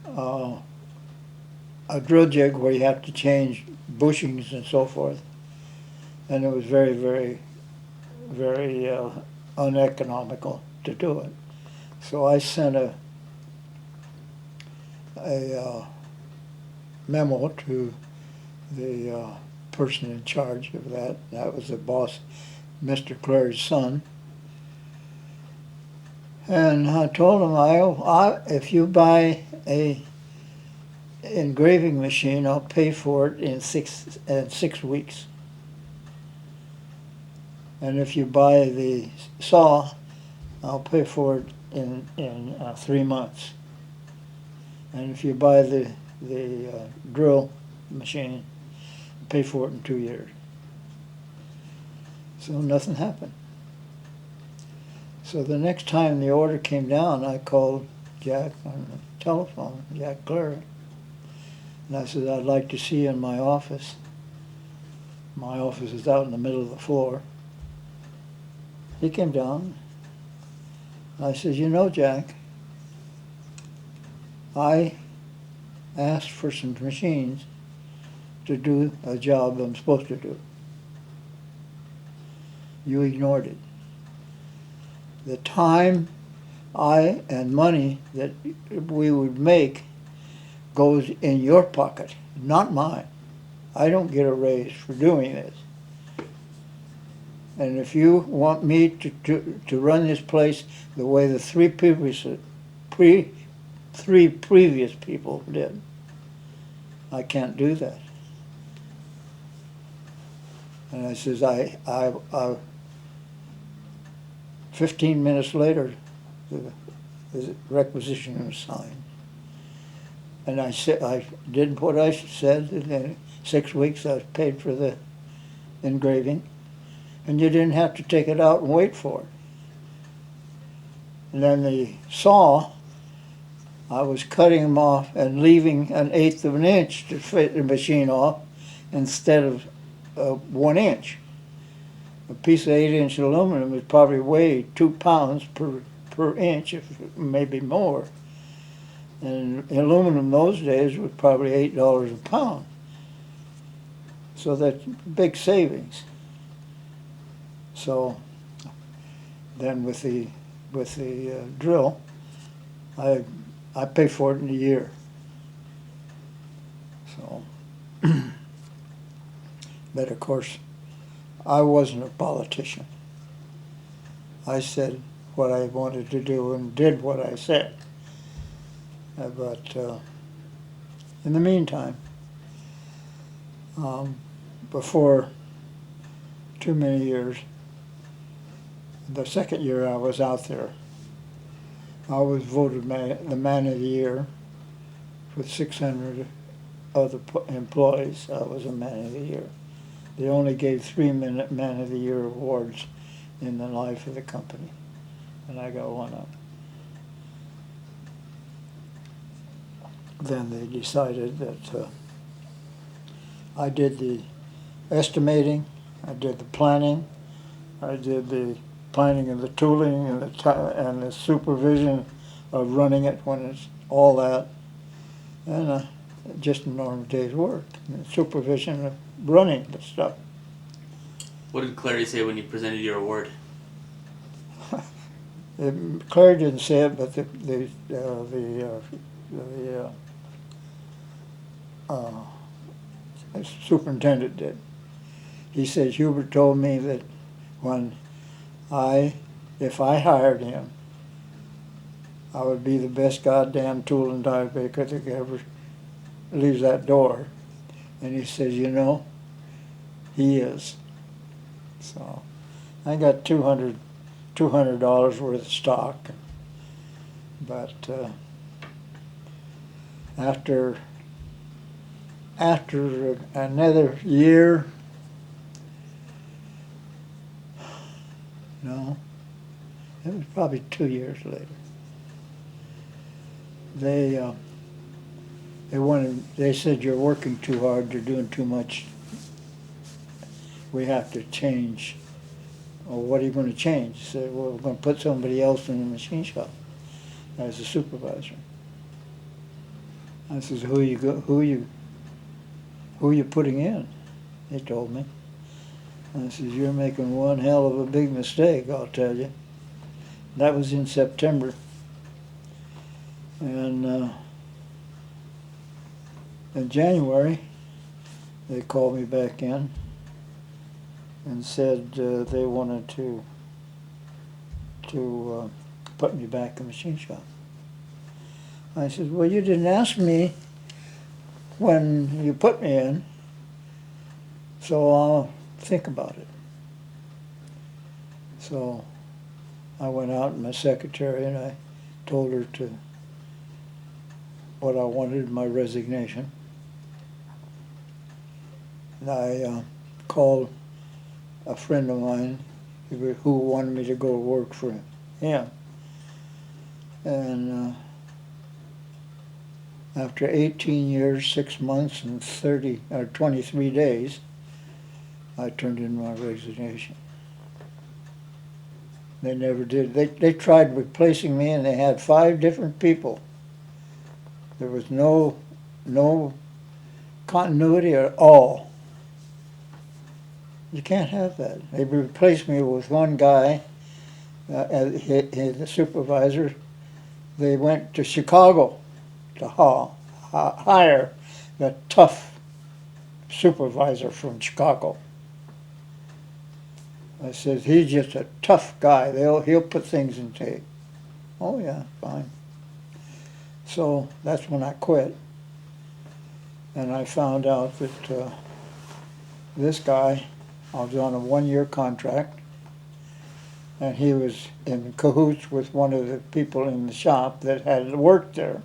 a drill jig where you have to change bushings and so forth. And it was very, very, very uneconomical to do it. So I sent a memo to the person in charge of that. That was the boss, Mr. Clary's son. And I told him, if you buy a engraving machine, I'll pay for it in 6 weeks. And if you buy the saw, I'll pay for it in 3 months. And if you buy the drill machine, pay for it in 2 years. So nothing happened. So the next time the order came down, I called Jack on the telephone, Jack Clary. And I said, I'd like to see you in my office. My office is out in the middle of the floor. He came down. I said, you know, Jack, I asked for some machines to do a job I'm supposed to do. You ignored it. The time and money that we would make goes in your pocket, not mine. I don't get a raise for doing this. And if you want me to run this place the way the three previous people did, I can't do that. And I says, 15 minutes later, the requisition was signed. And I said, I did what I said, and in 6 weeks I was paid for the engraving, and you didn't have to take it out and wait for it. And then the saw, I was cutting them off and leaving 1/8 of an inch to fit the machine off instead of 1 inch. A piece of 8-inch aluminum would probably weigh 2 pounds per inch, if maybe more. And aluminum those days was probably $8 a pound. So that's big savings. So then with the drill, I pay for it in a year. So, but of course, I wasn't a politician. I said what I wanted to do and did what I said. But in the meantime, before too many years. The second year I was out there, I was voted the man of the year with 600 other employees. I was a man of the year. They only gave 3 man of the year awards in the life of the company, and I got one of them. Then they decided that I did the estimating, I did the planning, I did the planning of the tooling and the supervision of running it when it's all that, and just a normal day's work, and supervision of running the stuff. What did Clary say when you presented your award? Claire didn't say it, but the superintendent did. He said, Hubert told me that if I hired him, I would be the best goddamn tool and die maker that ever leaves that door. And he says, you know, he is. So I got $200 worth of stock. But after another year, no, it was probably 2 years later, they said, you're working too hard, you're doing too much, we have to change. Well, what are you going to change? He said, well, we're going to put somebody else in the machine shop as a supervisor. I says, who you putting in? They told me. I says, you're making one hell of a big mistake, I'll tell you. That was in September. And in January, they called me back in and said they wanted to put me back in the machine shop. I said, well, you didn't ask me when you put me in, so I'll think about it. So I went out and my secretary and I told her what I wanted, my resignation. And I called a friend of mine who wanted me to go work for him. And after 18 years, 6 months, and 23 days, I turned in my resignation. They never did. They tried replacing me, and they had 5 different people. There was no continuity at all. You can't have that. They replaced me with one guy, the supervisor. They went to Chicago to hire the tough supervisor from Chicago. I said, he's just a tough guy. He'll put things in tape. Oh yeah, fine. So that's when I quit. And I found out that this guy, I was on a 1-year contract, and he was in cahoots with one of the people in the shop that had worked there.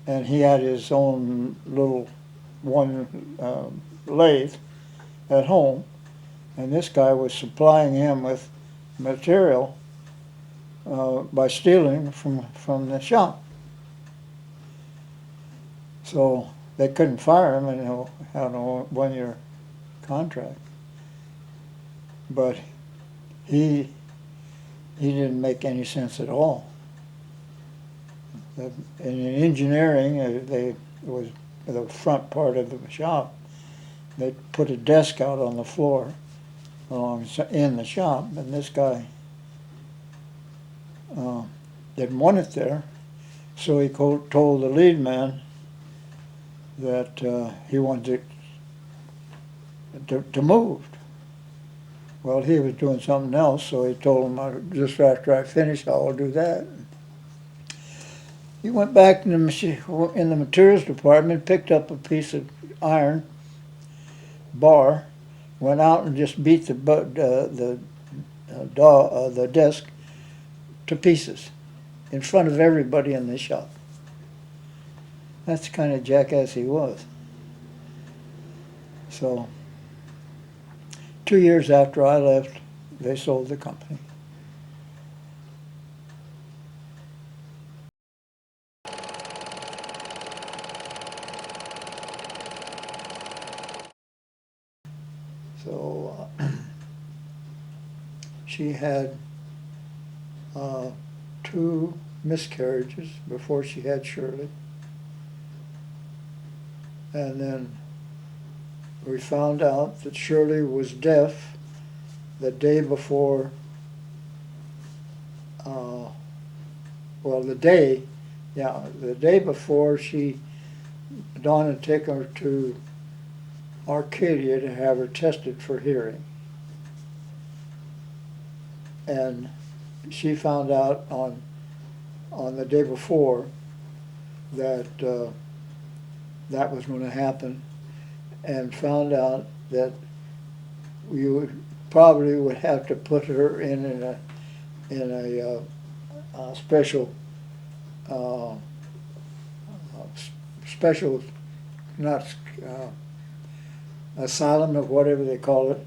And he had his own little lathe at home, and this guy was supplying him with material by stealing from the shop. So they couldn't fire him and had a 1-year contract. But he didn't make any sense at all. In engineering, it was the front part of the shop. They put a desk out on the floor in the shop, and this guy didn't want it there, so he told the lead man that he wanted to move. Well, he was doing something else, so he told him, just after I finish, I'll do that. He went back in the materials department, picked up a piece of iron, bar, went out and just beat the desk to pieces in front of everybody in the shop. That's the kind of jackass he was. So, 2 years after I left, they sold the company. So, she had 2 miscarriages before she had Shirley. And then we found out that Shirley was deaf the day before, the day before Donna took her to Arcadia to have her tested for hearing. And she found out on the day before that that was going to happen, and found out that we probably would have to put her in a special not asylum or whatever they call it,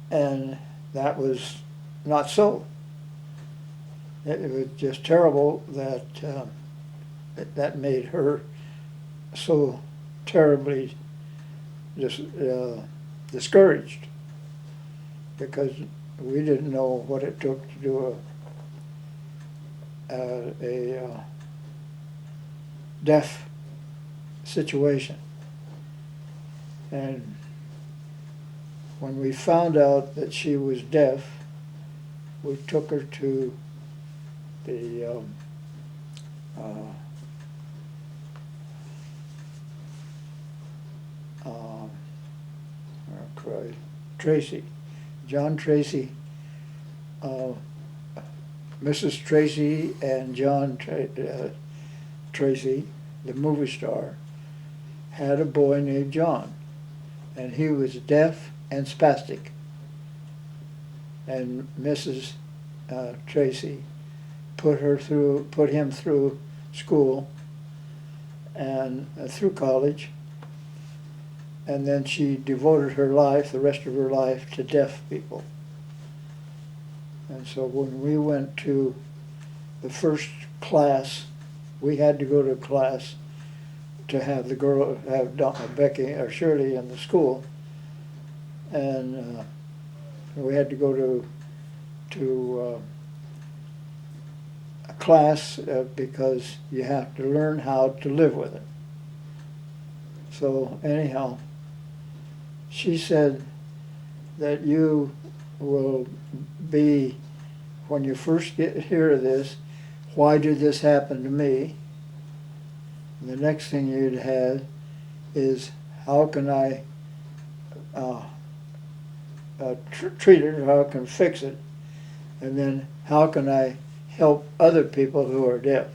and that was not so. It was just terrible that that made her so terribly discouraged, because we didn't know what it took to do a deaf situation. And when we found out that she was deaf, we took her to the Tracy, John Tracy, Mrs. Tracy and John Tracy, the movie star, had a boy named John, and he was deaf and spastic. And Mrs. Tracy put him through school and through college, and then she devoted the rest of her life to deaf people. And so when we went to the first class, we had to go to a class to have Becky or Shirley in the school, and we had to go to a class because you have to learn how to live with it. So anyhow, she said that you will be, when you first hear of this, why did this happen to me? And the next thing you'd have is, how can I treat it, or how can I fix it? And then, how can I help other people who are deaf?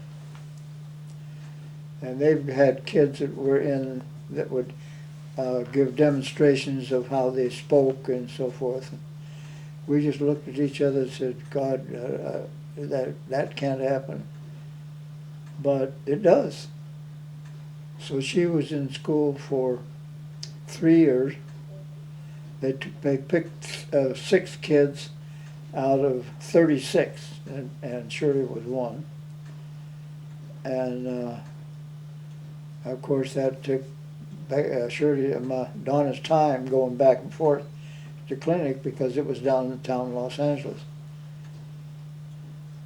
And they've had kids that would give demonstrations of how they spoke and so forth. We just looked at each other and said, God, that can't happen. But it does. So she was in school for 3 years. They picked 6 kids out of 36, and Shirley was one. And of course that took Shirley and Donna's time going back and forth to clinic, because it was downtown Los Angeles.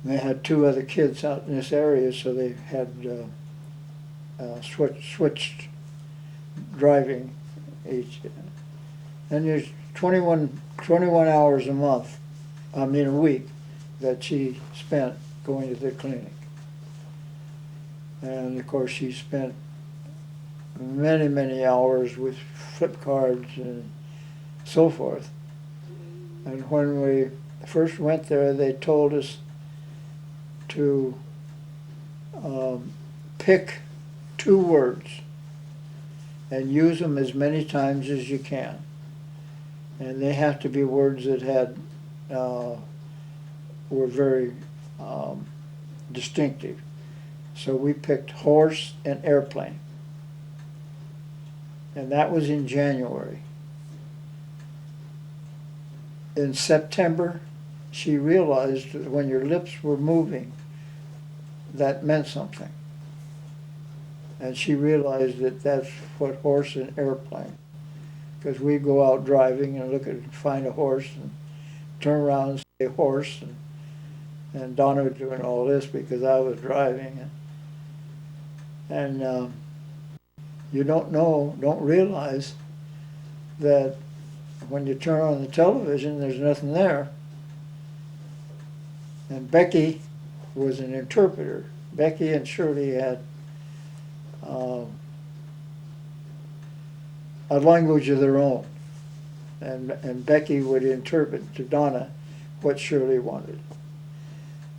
And they had 2 other kids out in this area, so they had switched driving each. And there's 21 hours a week that she spent going to the clinic. And of course she spent many hours with flip cards and so forth. And when we first went there, they told us to pick 2 words and use them as many times as you can. And they have to be words that were very distinctive. So we picked horse and airplane. And that was in January. In September, she realized that when your lips were moving, that meant something. And she realized that that's what horse and airplane. Because we go out driving and find a horse and turn around and say horse. And Donna was doing all this because I was driving. And you don't realize that when you turn on the television, there's nothing there. And Becky was an interpreter. Becky and Shirley had a language of their own. And Becky would interpret to Donna what Shirley wanted.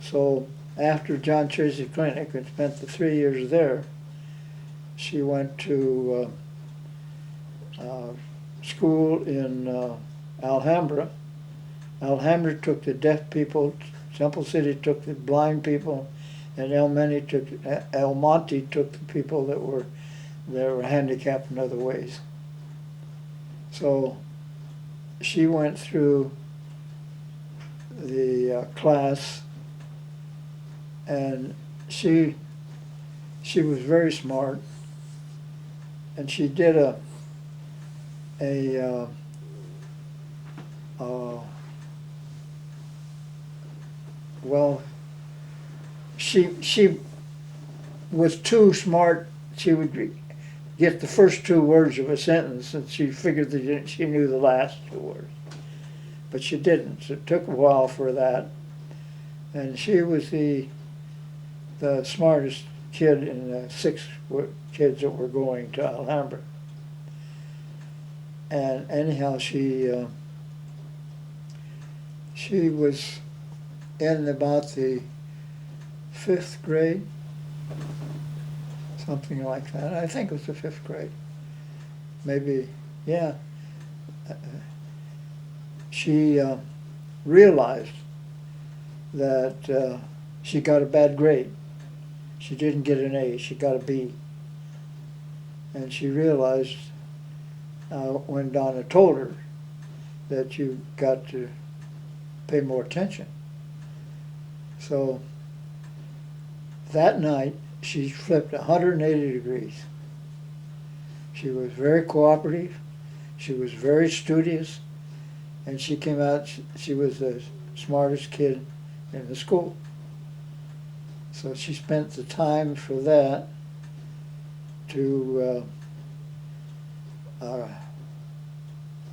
So after John Tracy Clinic and spent the 3 years there, she went to school in Alhambra. Alhambra took the deaf people, Temple City took the blind people, and El Monte took the people that were handicapped in other ways. So she went through the class, and she was very smart, and she did she was too smart. She would get the first two words of a sentence, and she figured that she knew the last two words. But she didn't. So it took a while for that. And she was the smartest kid in the 6 kids that were going to Alhambra. And anyhow, she was in about the 5th grade, something like that. I think it was the 5th grade. Maybe, yeah. She realized that she got a bad grade. She didn't get an A, she got a B. And she realized when Donna told her that you got to pay more attention. So that night, she flipped 180 degrees. She was very cooperative, she was very studious, and she came out, she was the smartest kid in the school. So she spent the time for that to,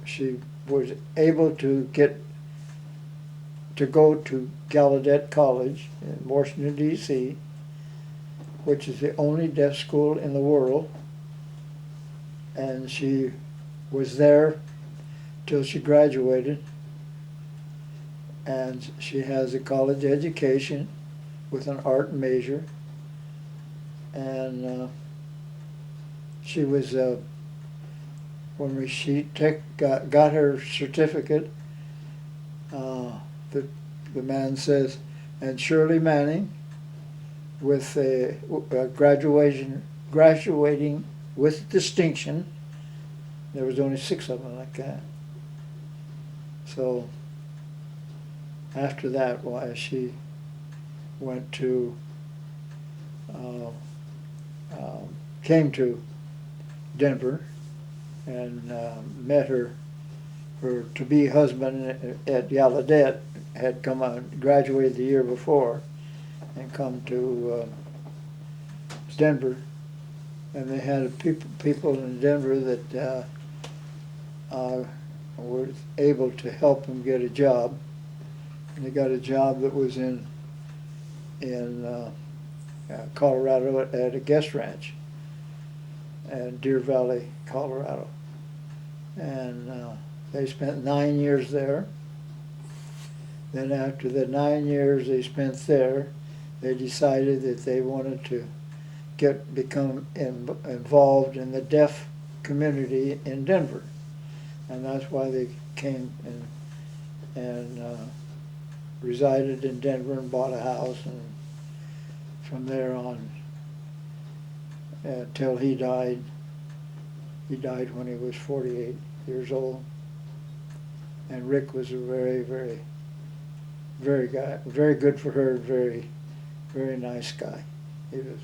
she was able to go to Gallaudet College in Washington, D.C., which is the only deaf school in the world. And she was there till she graduated. And she has a college education with an art major. And she was, when she got her certificate, the man says, and Shirley Manning, with a graduating with distinction. There was only 6 of them like that. So after that, why she went to came to Denver and met her to-be husband at Gallaudet. Had come out, graduated the year before, and come to Denver, and they had people in Denver that were able to help them get a job. And they got a job that was in Colorado at a guest ranch in Deer Valley, Colorado, and they spent 9 years there. Then after the 9 years they spent there, they decided that they wanted to become involved in the deaf community in Denver. And that's why they came and resided in Denver and bought a house, and from there on till he died. He died when he was 48 years old. And Rick was a very, very, very good for her, very, very nice guy. He was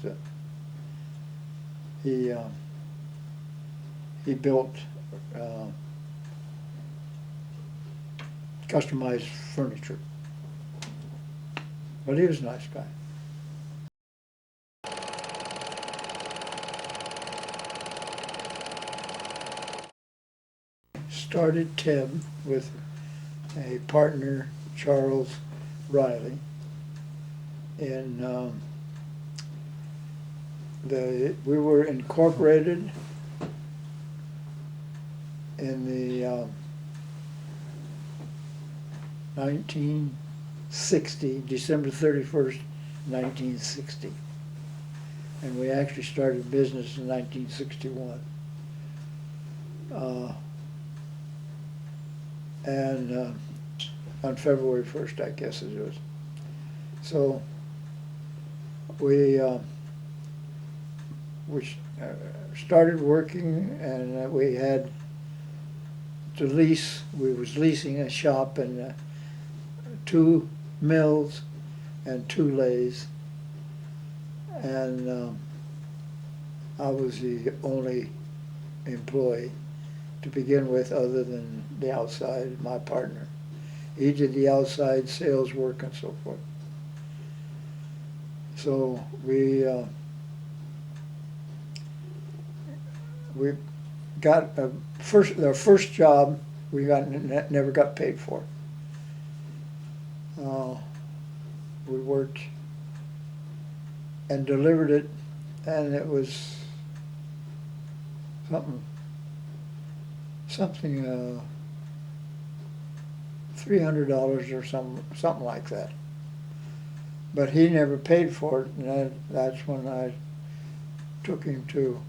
he built customized furniture. But he was a nice guy. Started Tim with a partner, Charles Riley, in we were incorporated in the 1960, December 31st, 1960. And we actually started business in 1961. On February 1st, I guess it was. So we started working, and we had to lease. We was leasing a shop and 2 mills and 2 lathes, and I was the only employee to begin with, other than the outside, my partner. He did the outside sales work and so forth. So we got our first job. We never got paid for. We worked and delivered it, and it was something $300 or something like that. But he never paid for it, and that's when I took him to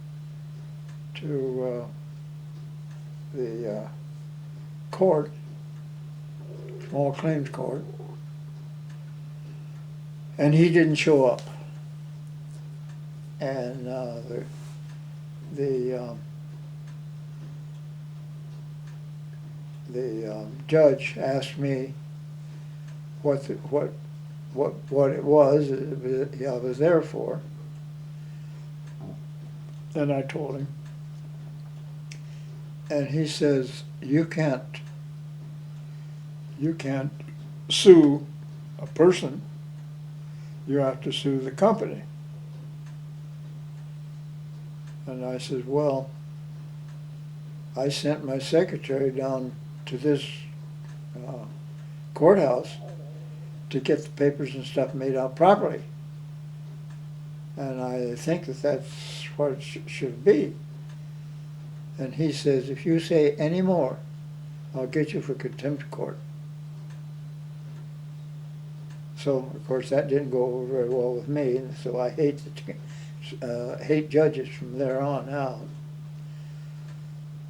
the court, small claims court, and he didn't show up. And the judge asked me what it was I was there for, and I told him, and he says, you can't sue a person, you have to sue the company. And I said, well, I sent my secretary down to this courthouse to get the papers and stuff made out properly. And I think that's what it should be. And he says, if you say any more, I'll get you for contempt of court. So, of course, that didn't go over very well with me, and so I hate judges from there on out.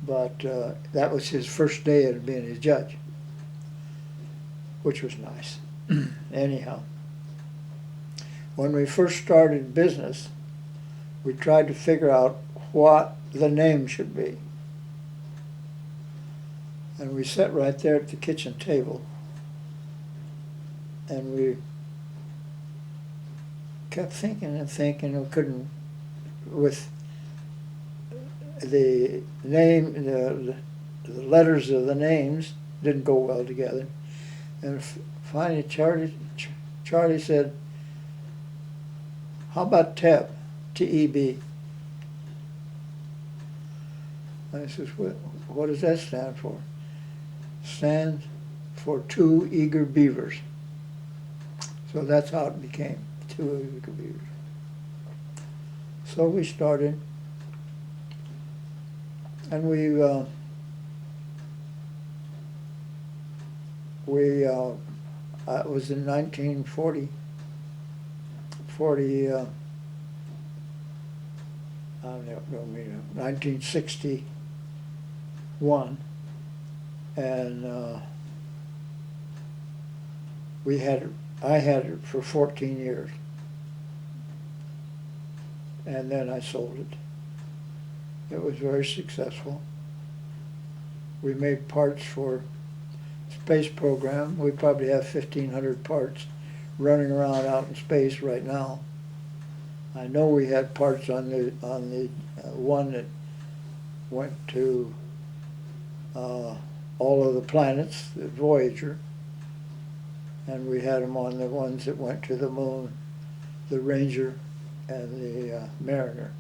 But that was his first day of being a judge, which was nice. Anyhow, when we first started business, we tried to figure out what the name should be. And we sat right there at the kitchen table, and we kept thinking and thinking, and couldn't, with the name, the letters of the names didn't go well together. And finally Charlie said, how about TEB, T-E-B? I says, what does that stand for? Stands for Two Eager Beavers. So that's how it became, Two Eager Beavers. So we started, and it was in 1940, 1961, and I had it for 14 years, and then I sold it. It was very successful. We made parts for space program. We probably have 1,500 parts running around out in space right now. I know we had parts on the one that went to all of the planets, the Voyager, and we had them on the ones that went to the moon, the Ranger and the Mariner.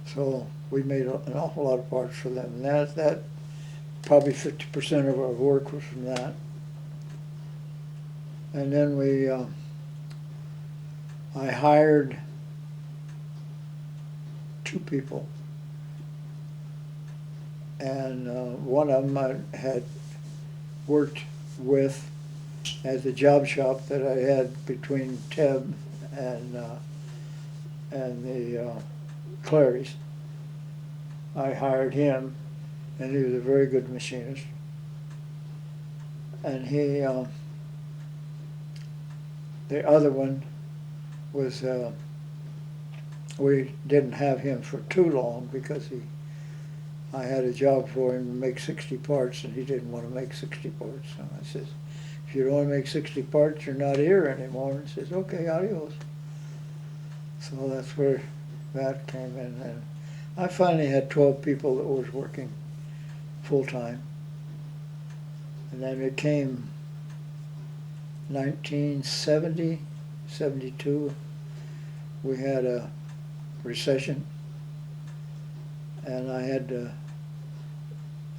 So we made an awful lot of parts for them, and that probably 50% of our work was from that. And then I hired 2 people, and one of them I had worked with at the job shop that I had between Teb and the Clarys. I hired him, and he was a very good machinist. And he, the other one was, we didn't have him for too long because I had a job for him to make 60 parts, and he didn't want to make 60 parts. So I says, if you don't want to make 60 parts, you're not here anymore. And he says, okay, adios. So that's where that came in. And I finally had 12 people that was working full-time. And then it came 1970, 72. We had a recession, and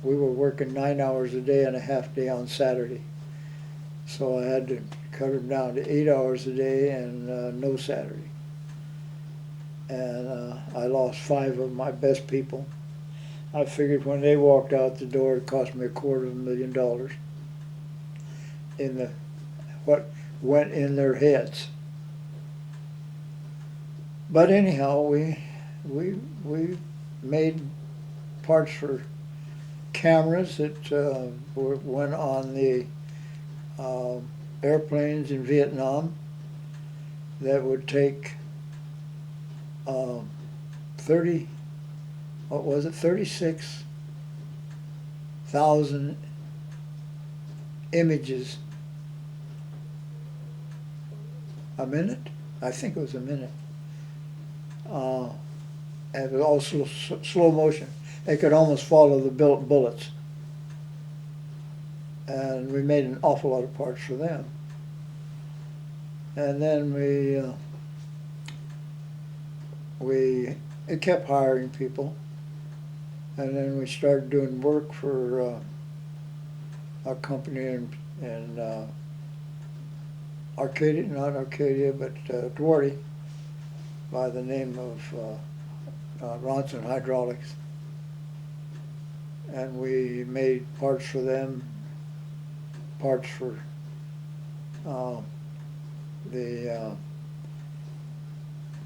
we were working 9 hours a day and a half day on Saturday. So I had to cut them down to 8 hours a day and no Saturday. And I lost 5 of my best people. I figured when they walked out the door, it cost me $250,000 in what went in their heads. But anyhow, we made parts for cameras that went on the airplanes in Vietnam that would take 36,000 images a minute? I think it was a minute. And it was also slow motion. They could almost follow the bullets. And we made an awful lot of parts for them. And then we kept hiring people, and then we started doing work for a company in Arcadia, not Arcadia, but Duarte, by the name of Ronson Hydraulics. And we made parts for them, parts for the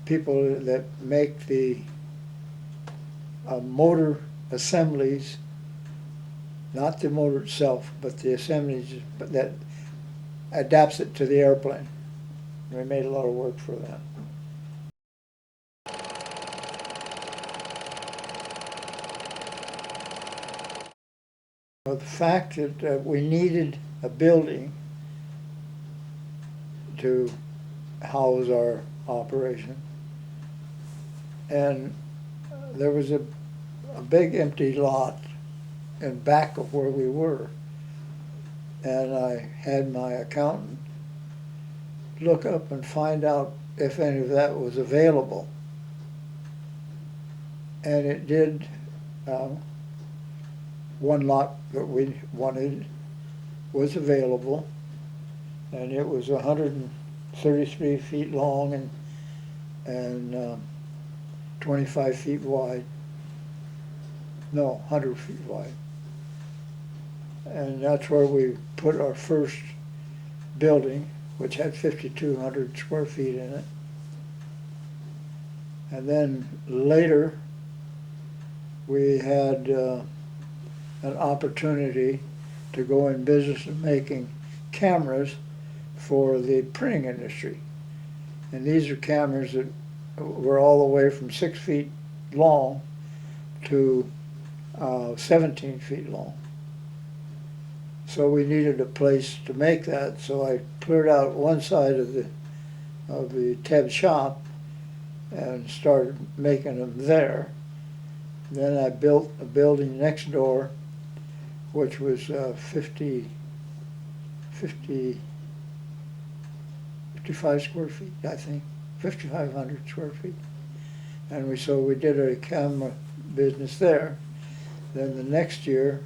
people that make the motor assemblies, not the motor itself, but the assemblies that adapts it to the airplane. We made a lot of work for that. The fact that we needed a building to house our operation, and there was a big empty lot in back of where we were, and I had my accountant look up and find out if any of that was available, and it did. One lot that we wanted was available, and it was 133 feet long and 25 feet wide. No, 100 feet wide. And that's where we put our first building, which had 5,200 square feet in it. And then later, we had an opportunity to go in business of making cameras for the printing industry. And these are cameras that were all the way from 6 feet long to 17 feet long. So we needed a place to make that, so I cleared out one side of the TEB shop and started making them there. Then I built a building next door, which was 55 square feet, I think, 5,500 square feet. And we did a camera business there. Then the next year,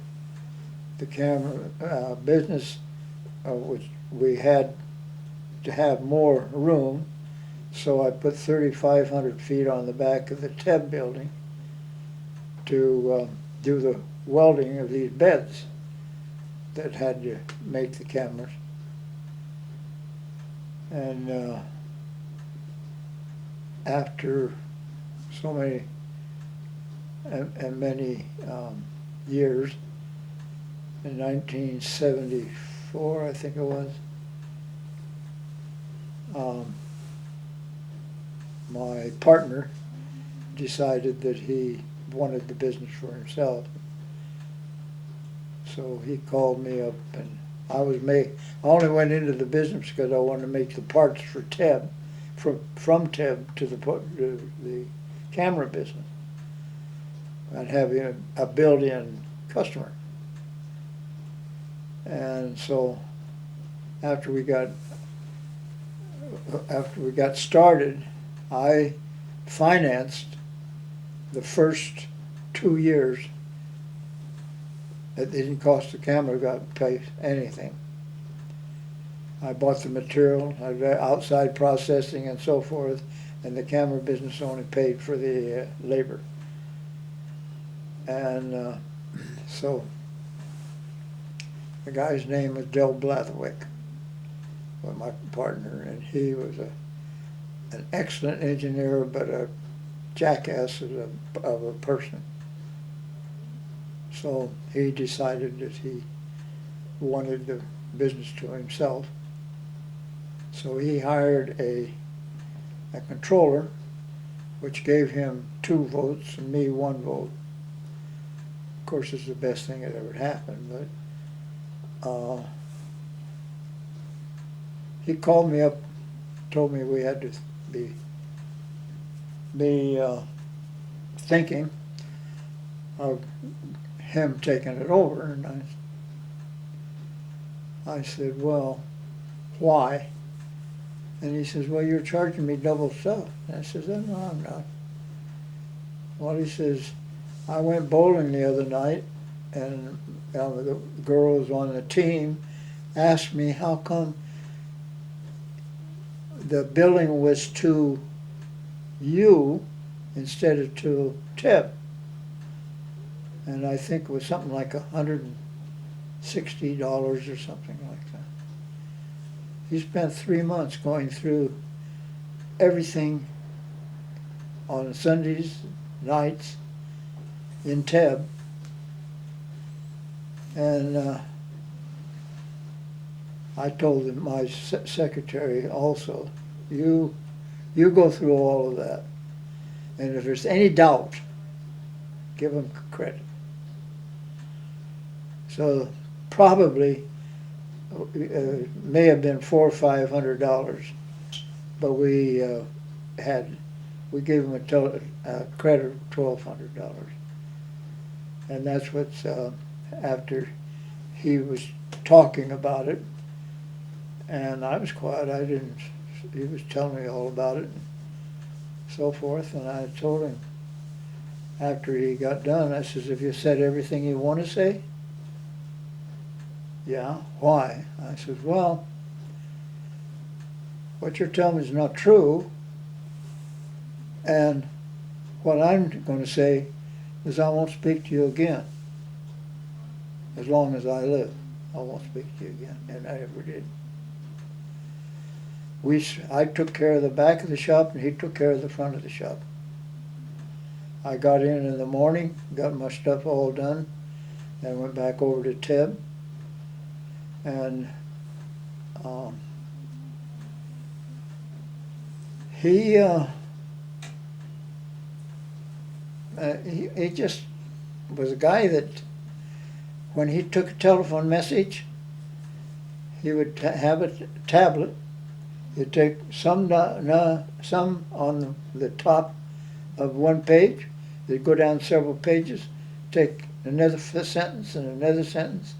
the camera business, which we had to have more room, so I put 3,500 feet on the back of the TEB building to do the welding of these beds that had to make the cameras. And after so many many years, in 1974, I think it was, my partner decided that he wanted the business for himself. So he called me up, and I only went into the business because I wanted to make the parts for TEB, from TEB to the camera business, and have a built-in customer. And so after we got started, I financed the first 2 years. It didn't cost the camera guy to pay anything. I bought the material, I got outside processing and so forth, and the camera business only paid for the labor. And so the guy's name was Del Blathwick, was my partner, and he was an excellent engineer, but a jackass of a person. So he decided that he wanted the business to himself. So he hired a controller, which gave him 2 votes and me 1 vote. Of course, it's the best thing that ever happened, but he called me up, told me we had to be thinking of him taking it over, and I said, well, why? And he says, well, you're charging me double stuff. And I says, oh, no, I'm not. Well, he says, I went bowling the other night, and the girls on the team asked me how come the billing was to you instead of to TEB. And I think it was something like $160 or something like that. He spent 3 months going through everything on Sundays, nights, in TEB. And I told him, my secretary also, you go through all of that. And if there's any doubt, give him credit. So probably may have been $400 or $500, but we gave him a credit of $1,200, and that's what's after he was talking about it, and I was quiet. I didn't. He was telling me all about it and so forth, and I told him after he got done, I says, "Have you said everything you want to say?" Yeah, why? I said, well, what you're telling me is not true, and what I'm going to say is I won't speak to you again. As long as I live, I won't speak to you again, and I never did. I took care of the back of the shop, and he took care of the front of the shop. I got in the morning, got my stuff all done, then went back over to Tib. And he just was a guy that when he took a telephone message, he would have a tablet. He'd take some on the top of one page. They'd go down several pages, take another sentence and another sentence.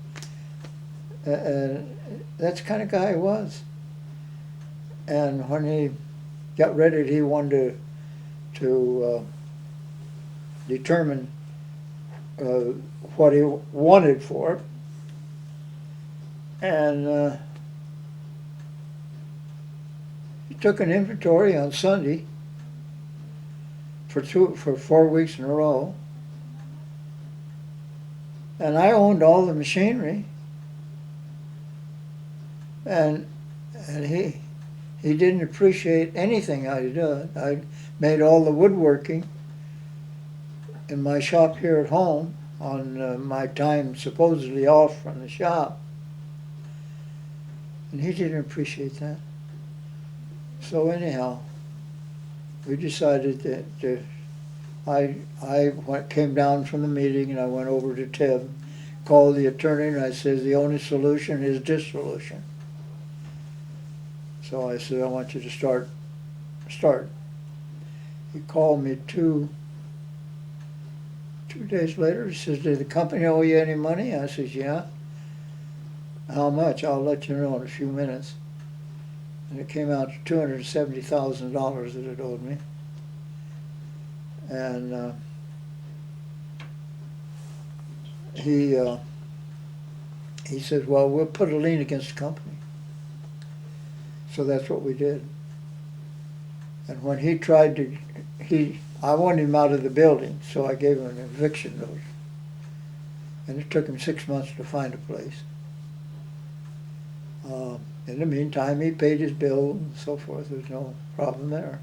That's the kind of guy he was. And when he got ready, he wanted to determine what he wanted for it. And he took an inventory on Sunday for 4 weeks in a row. And I owned all the machinery. And he didn't appreciate anything I did. I made all the woodworking in my shop here at home on my time supposedly off from the shop. And he didn't appreciate that. So anyhow, we decided that came down from the meeting and I went over to Tib, called the attorney, and I said, the only solution is dissolution. So I said, I want you to start. He called me two days later. He says, did the company owe you any money? I says, yeah. How much? I'll let you know in a few minutes. And it came out to $270,000 that it owed me. And he says, well, we'll put a lien against the company. So that's what we did. And when he tried to, I wanted him out of the building, so I gave him an eviction notice. And it took him 6 months to find a place. In the meantime, he paid his bill and so forth. There's no problem there.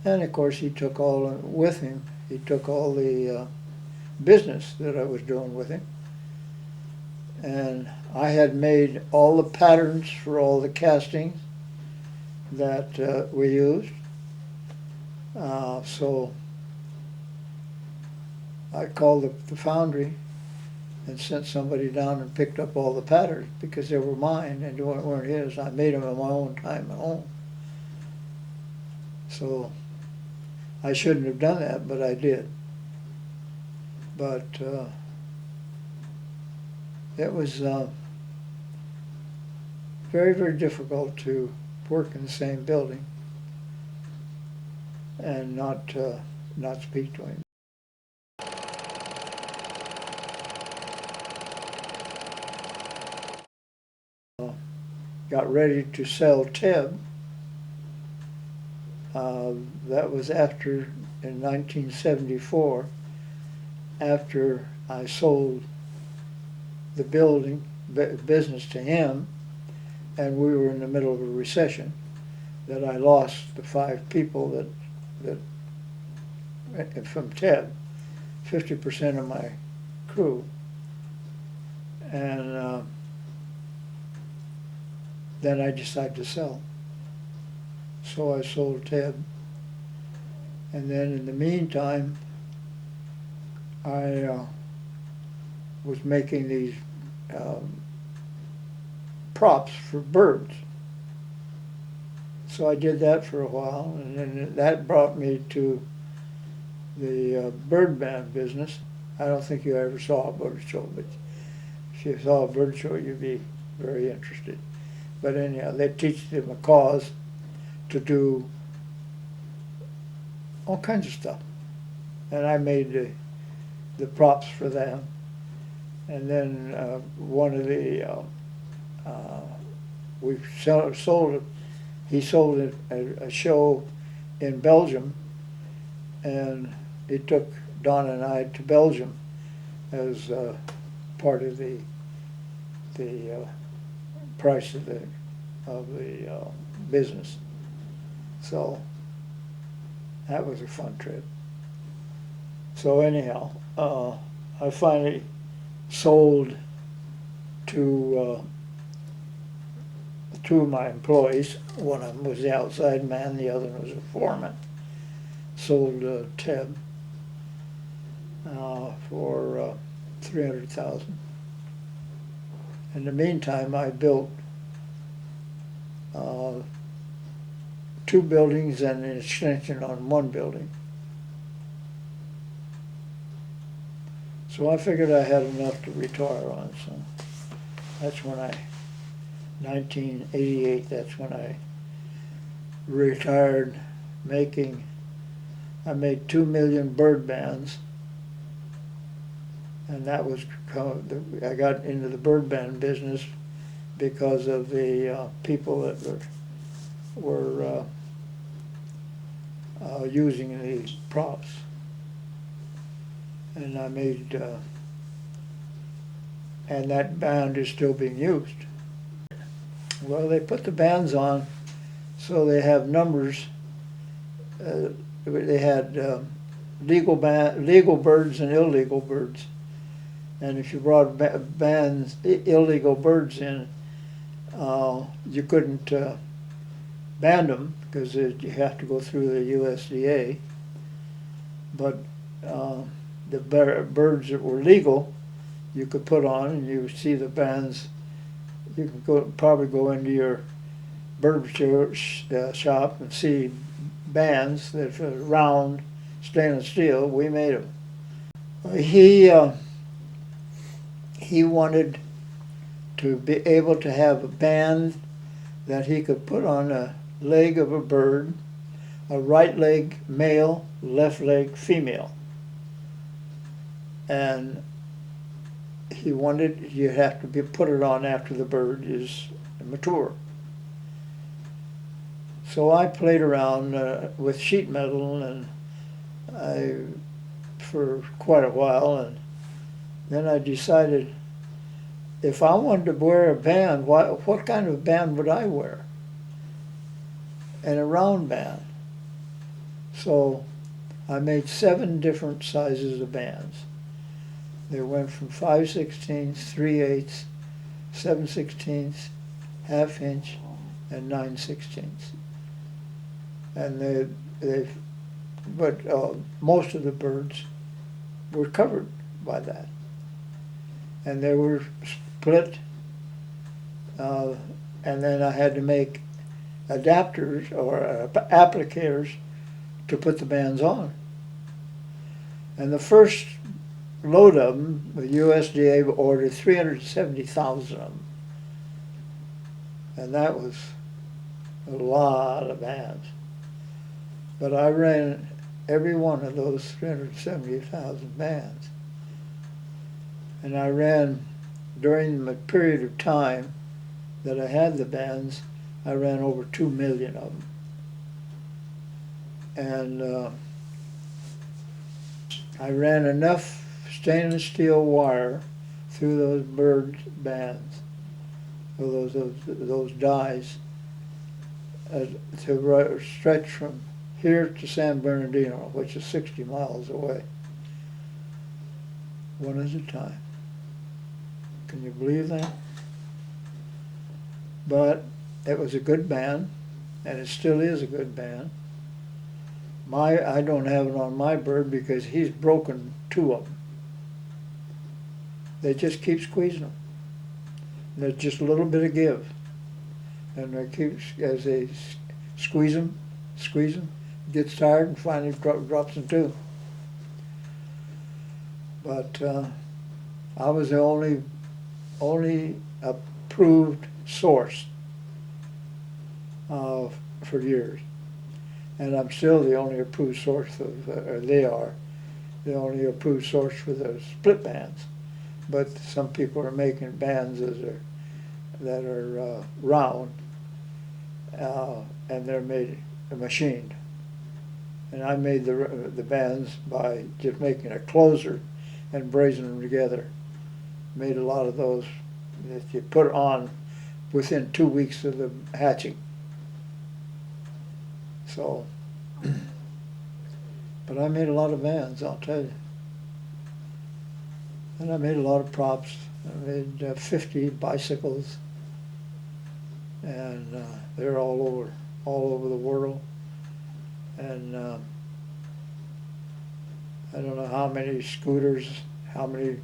And of course, he took all with him. He took all the business that I was doing with him. And I had made all the patterns for all the castings that we used. So I called the foundry and sent somebody down and picked up all the patterns because they were mine and weren't his. I made them in my own time at home. So I shouldn't have done that, but I did. But it was very, very difficult to work in the same building and not speak to him. Got ready to sell Tib. That was after, in 1974, after I sold the building business to him, and we were in the middle of a recession, that I lost the 5 people that from Tib, 50% of my crew. And then I decided to sell. So I sold Tib. And then in the meantime, I was making these props for birds. So I did that for a while, and then that brought me to the bird band business. I don't think you ever saw a bird show, but if you saw a bird show, you'd be very interested. But anyhow, they teach the macaws to do all kinds of stuff. And I made the props for them. And then one of the, he sold a show in Belgium, and he took Don and I to Belgium as part of the price of the business. So that was a fun trip. So anyhow, I finally sold to two of my employees. One of them was the outside man, the other was a foreman. Sold Ted for 300,000. In the meantime, I built two buildings and an extension on one building. So I figured I had enough to retire on, so that's when 1988, that's when I retired I made 2 million bird bands, and that was, I got into the bird band business because of the people that were using the props. And I made, and that band is still being used. Well, they put the bands on so they have numbers. They had legal birds and illegal birds. And if you brought illegal birds in, you couldn't band them because you have to go through the USDA. But the birds that were legal, you could put on, and you see the bands. You could probably go into your bird shop and see bands that are round, stainless steel. We made them. He wanted to be able to have a band that he could put on a leg of a bird, a right leg male, left leg female. And he wanted, you have to put it on after the bird is mature. So I played around with sheet metal and for quite a while, and then I decided if I wanted to wear a band, what kind of band would I wear? And a round band. So I made 7 different sizes of bands. They went from 5/16, 3/8, 7/16, ½ inch, and 9/16. And but most of the birds were covered by that. And they were split, and then I had to make adapters or applicators to put the bands on. And the first load of them, the USDA ordered 370,000 of them. And that was a lot of bands. But I ran every one of those 370,000 bands. And I ran, during the period of time that I had the bands, I ran over 2 million of them. And I ran enough stainless steel wire through those bird bands, or those dies, to stretch from here to San Bernardino, which is 60 miles away, one at a time. Can you believe that? But it was a good band, and it still is a good band. I don't have it on my bird because he's broken 2 of them. They just keep squeezing them. There's just a little bit of give. And they keep, as they squeeze them, gets tired and finally drops in 2. But I was the only approved source for years. And I'm still the only approved source or they are the only approved source for the split bands. But some people are making bands that are round, and they're machined. And I made the bands by just making a closer and brazing them together. Made a lot of those that you put on within 2 weeks of the hatching. So, but I made a lot of bands, I'll tell you. And I made a lot of props. I made 50 bicycles, and they're all over the world. And I don't know how many scooters, how many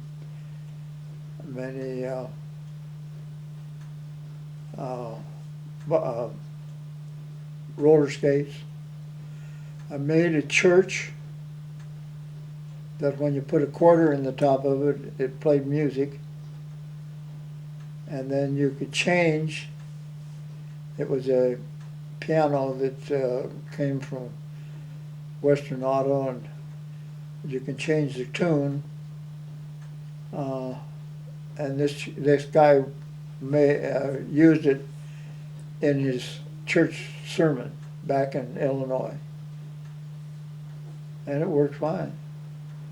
roller skates. I made a church that when you put a quarter in the top of it, it played music. And then you could change. It was a piano that came from Western Auto, and you can change the tune. And this guy used it in his church sermon back in Illinois, and it worked fine.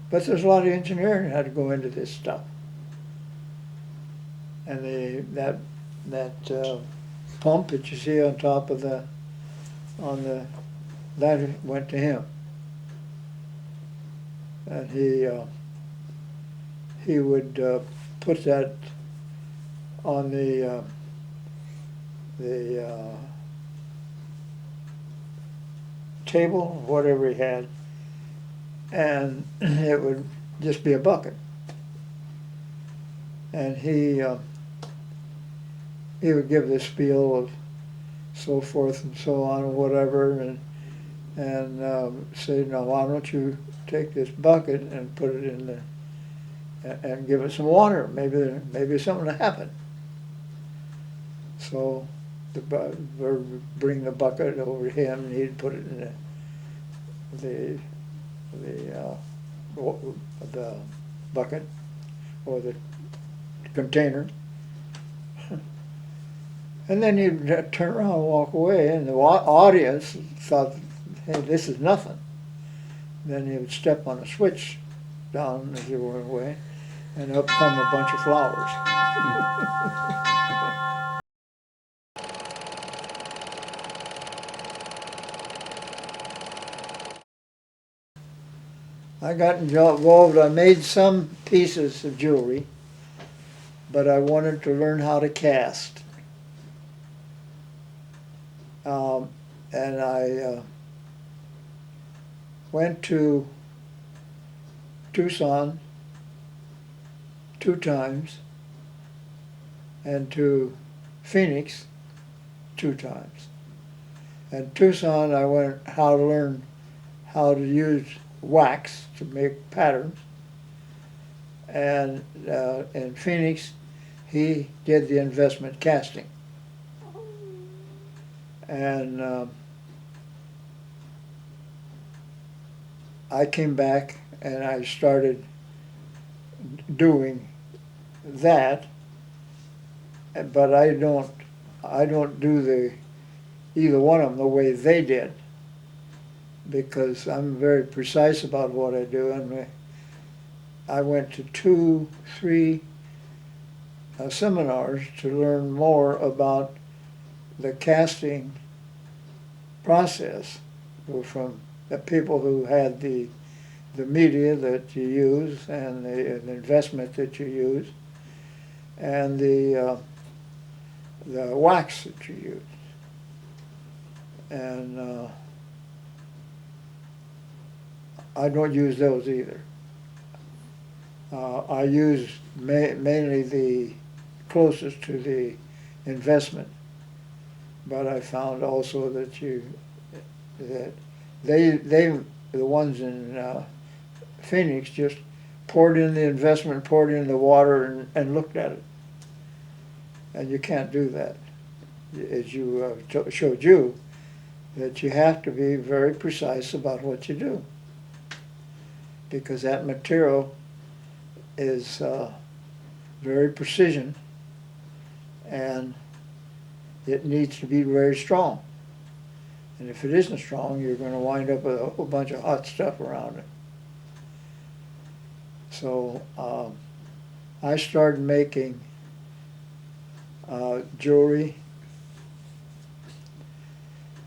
But there's a lot of engineering had to go into this stuff, and that pump that you see on top of that went to him, and he would put that on the table, whatever he had, and it would just be a bucket. And he would give this spiel of so forth and so on and whatever, and say, now why don't you take this bucket and put it in the and give it some water. Maybe something will happen. So bring the bucket over to him, and he'd put it in the bucket or the container, and then he'd turn around and walk away, and the audience thought, hey, this is nothing. Then he would step on a switch down as he went away, and up come a bunch of flowers. I got involved. I made some pieces of jewelry, but I wanted to learn how to cast. And I went to Tucson 2 times, and to Phoenix 2 times. And Tucson, I learned how to use wax to make patterns. And in Phoenix, he did the investment casting. And I came back and I started doing that, but I don't do either one of them the way they did, because I'm very precise about what I do. And I went to 2, 3 seminars to learn more about the casting process from the people who had the media that you use, and the investment that you use, and the wax that you use. And I don't use those either. I use mainly the closest to the investment, but I found also that the ones in Phoenix just poured in the investment, poured in the water, and looked at it. And you can't do that. As you showed you, that you have to be very precise about what you do, because that material is very precision, and it needs to be very strong. And if it isn't strong, you're going to wind up with a whole bunch of hot stuff around it. So I started making jewelry.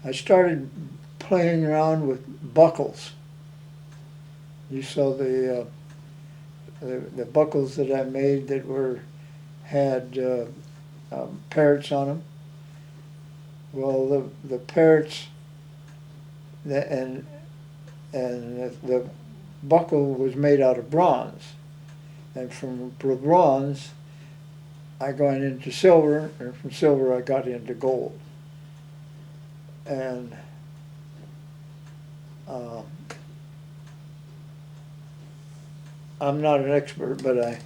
I started playing around with buckles. You saw the the buckles that I made that had parrots on them. Well, the parrots, and the buckle was made out of bronze, and from bronze I got into silver, and from silver I got into gold. And I'm not an expert, but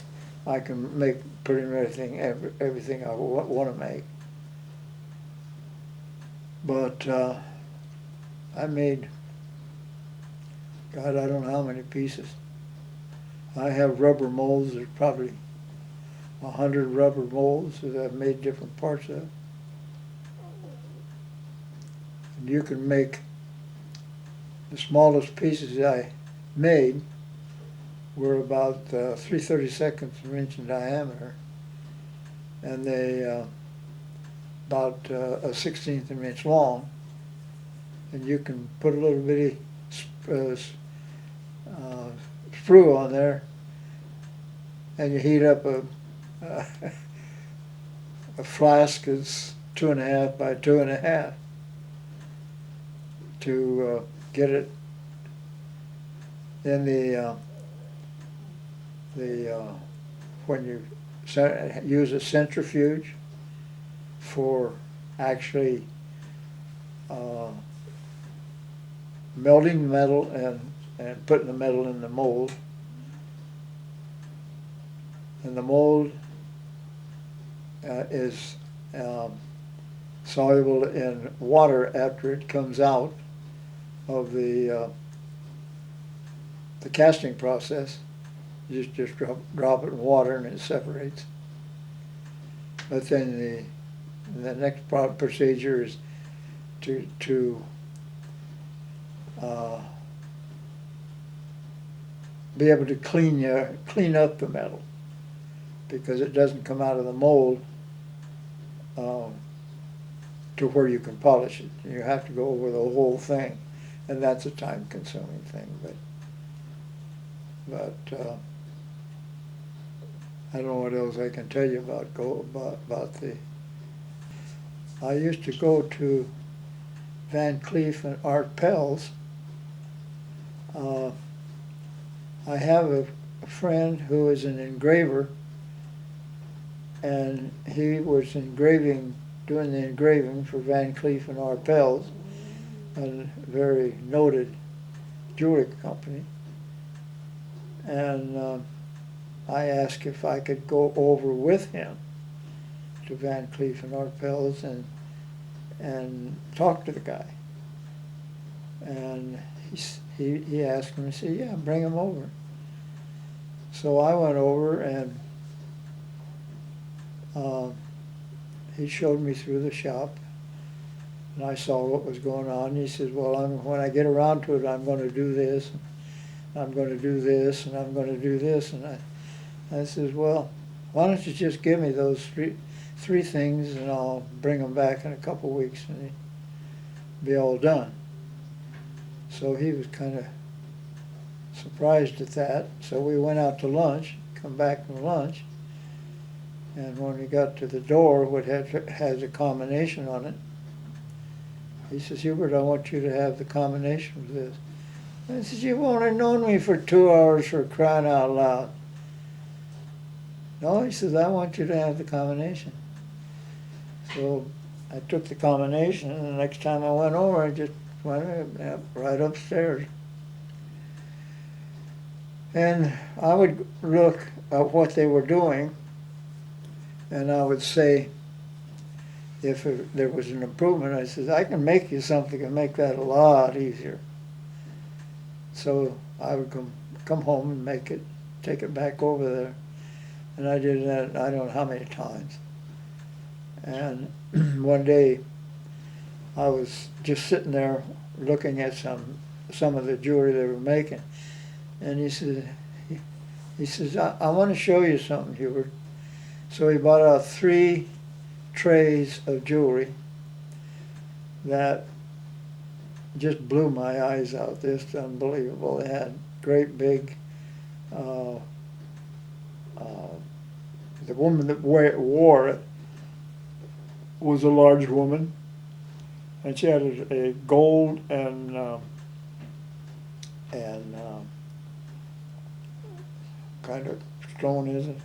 I can make pretty much everything I want to make. But I made, God, I don't know how many pieces. I have rubber molds. There's probably 100 rubber molds that I've made different parts of. And you can make the smallest pieces I made were about 3/32 of an inch in diameter, and they about a 1/16 of an inch long. And you can put a little bitty sprue on there, and you heat up a flask that's 2.5 by 2.5 to get it. Then when you use a centrifuge for actually melting the metal and putting the metal in the mold. And the mold is soluble in water after it comes out of the casting process. You just drop it in water and it separates. But then the next procedure is to be able to clean up the metal, because it doesn't come out of the mold to where you can polish it. You have to go over the whole thing, and that's a time-consuming thing. But I don't know what else I can tell you about the. I used to go to Van Cleef and Art Pell's. I have a friend who is an engraver, and he was doing the engraving for Van Cleef and Art Pell's, a very noted jewelry company. And I asked if I could go over with him to Van Cleef and Art Pell's and talk to the guy. And he asked me, he said, yeah, bring him over. So I went over, and he showed me through the shop, and I saw what was going on. He said, well, when I get around to it, I'm going to do this, and I'm going to do this, and I'm going to do this. And I said, well, why don't you just give me those three things, and I'll bring them back in a couple of weeks, and it'll be all done. So he was kind of surprised at that. So we went out to lunch, come back from lunch, and when we got to the door, what has a combination on it, he says, Hubert, I want you to have the combination of this. I said, you've only known me for 2 hours, for crying out loud. No, he says, I want you to have the combination. So I took the combination, and the next time I went over, I just went right upstairs. And I would look at what they were doing, and I would say, if there was an improvement, I said, I can make you something and make that a lot easier. So I would come home and make it, take it back over there. And I did that, I don't know how many times. And one day, I was just sitting there looking at some of the jewelry they were making. And he says, I want to show you something, Hubert. So he bought out 3 trays of jewelry that just blew my eyes out. This unbelievable. They had great big the woman that wore it was a large woman, and she had a gold and kind of stone, is it?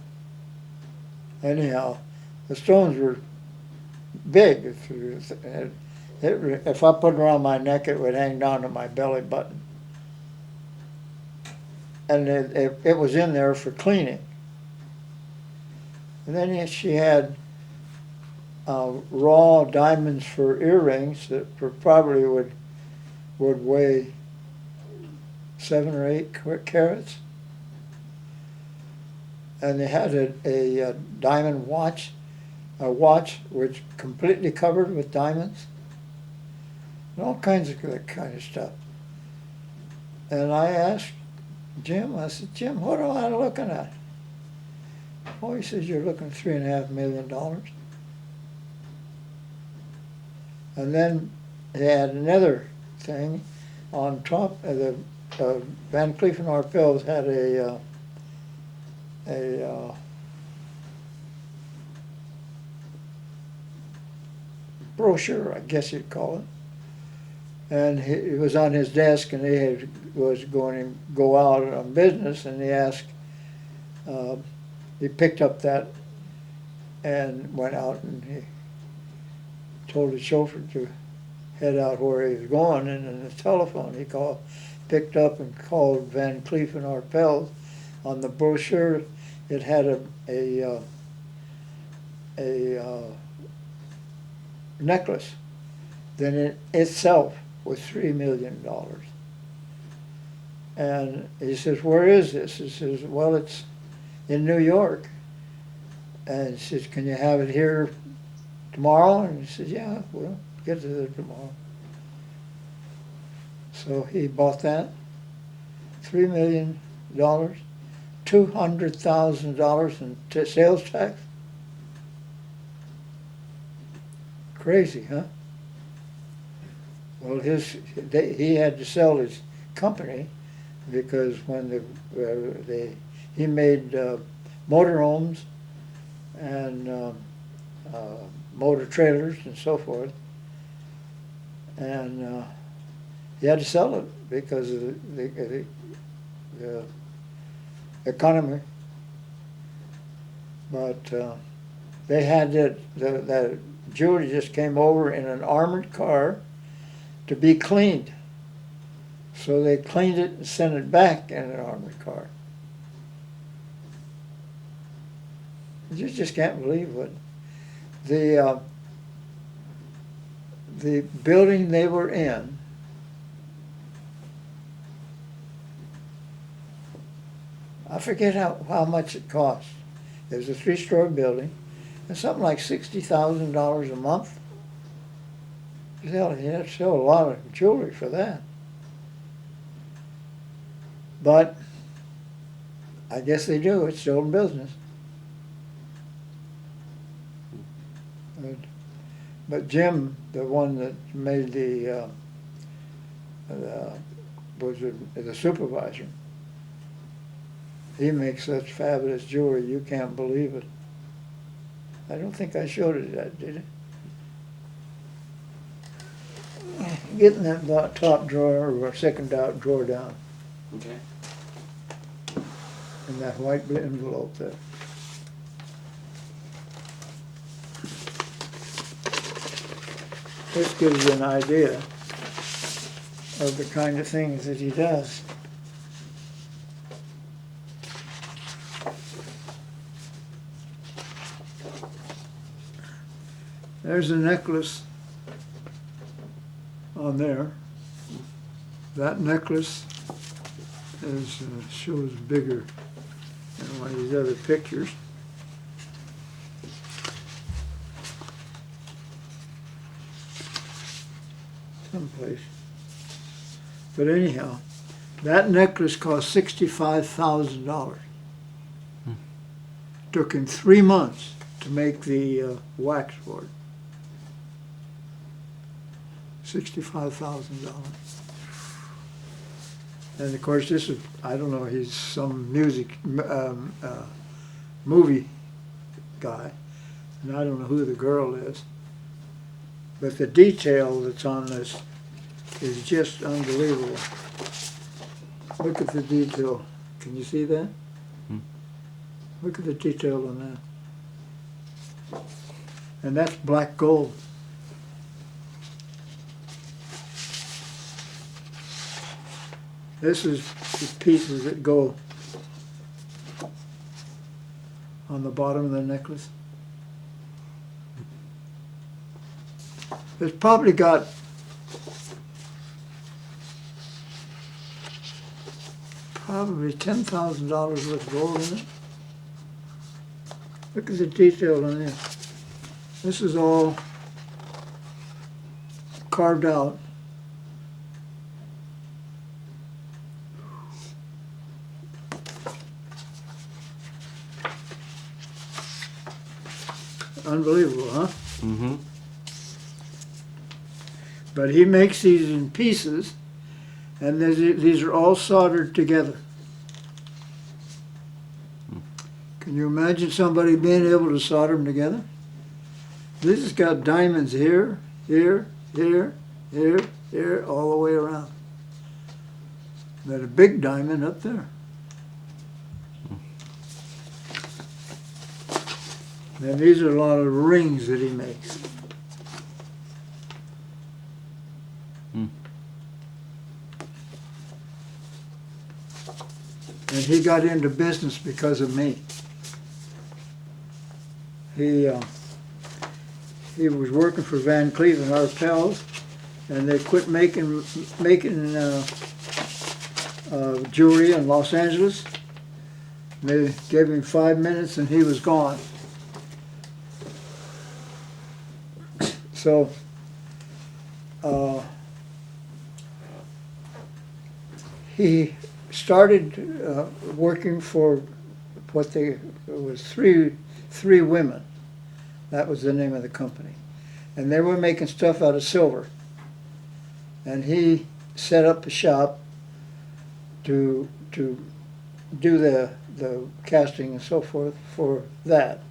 Anyhow, the stones were big. If I put it around my neck, it would hang down to my belly button. And it was in there for cleaning. And then she had raw diamonds for earrings that probably would weigh 7 or 8 carats. And they had a diamond watch, a watch which completely covered with diamonds, and all kinds of that kind of stuff. And I asked Jim, I said, Jim, what am I looking at? Oh, he says, you're looking at $3.5 million. And then they had another thing on top of the Van Cleef & Arpels had a brochure, I guess you'd call it. And it was on his desk, and was going to go out on business, and he asked, he picked up that and went out, and he told the chauffeur to head out where he was going, and on the telephone he picked up and called Van Cleef & Arpels. On the brochure, it had a necklace. Then it itself was $3 million. And he says, where is this? He says, well, it's in New York. And he says, can you have it here tomorrow? And he says, yeah, we'll get it there tomorrow. So he bought that, $3 million, $200,000 in sales tax. Crazy, huh? Well, he had to sell his company because when he made motorhomes and motor trailers and so forth, and he had to sell it because of the economy. But they had that jewelry just came over in an armored car to be cleaned. So they cleaned it and sent it back in an armored car. You just can't believe what the building they were in. I forget how much it cost. It was a 3-story building, and something like $60,000 a month. You had to sell a lot of jewelry for that. But I guess they do. It's still in business. But Jim, the one that made was the supervisor, he makes such fabulous jewelry, you can't believe it. I don't think I showed it that, did I? Getting that top drawer or second drawer down. Okay. In that white envelope there. This gives you an idea of the kind of things that he does. There's a necklace on there. That necklace shows bigger than one of these other pictures. Someplace. But anyhow, that necklace cost $65,000. Took him 3 months to make the wax for it. $65,000. And of course, this is, I don't know, he's some movie guy, and I don't know who the girl is. But the detail that's on this is just unbelievable. Look at the detail. Can you see that? Look at the detail on that. And that's black gold. This is the pieces that go on the bottom of the necklace. It's probably got $10,000 worth of gold in it. Look at the detail on this. This is all carved out. Unbelievable, huh? Mm-hmm. But he makes these in pieces, and these are all soldered together. Can you imagine somebody being able to solder them together? This has got diamonds here, here, here, here, here, all the way around. There's a big diamond up there. And these are a lot of rings that he makes. And he got into business because of me. He was working for Van Cleef and our pals, and they quit making jewelry in Los Angeles. They gave him 5 minutes and he was gone. So he started working for it was three women. That was the name of the company. And they were making stuff out of silver. And he set up a shop to do the casting and so forth for that.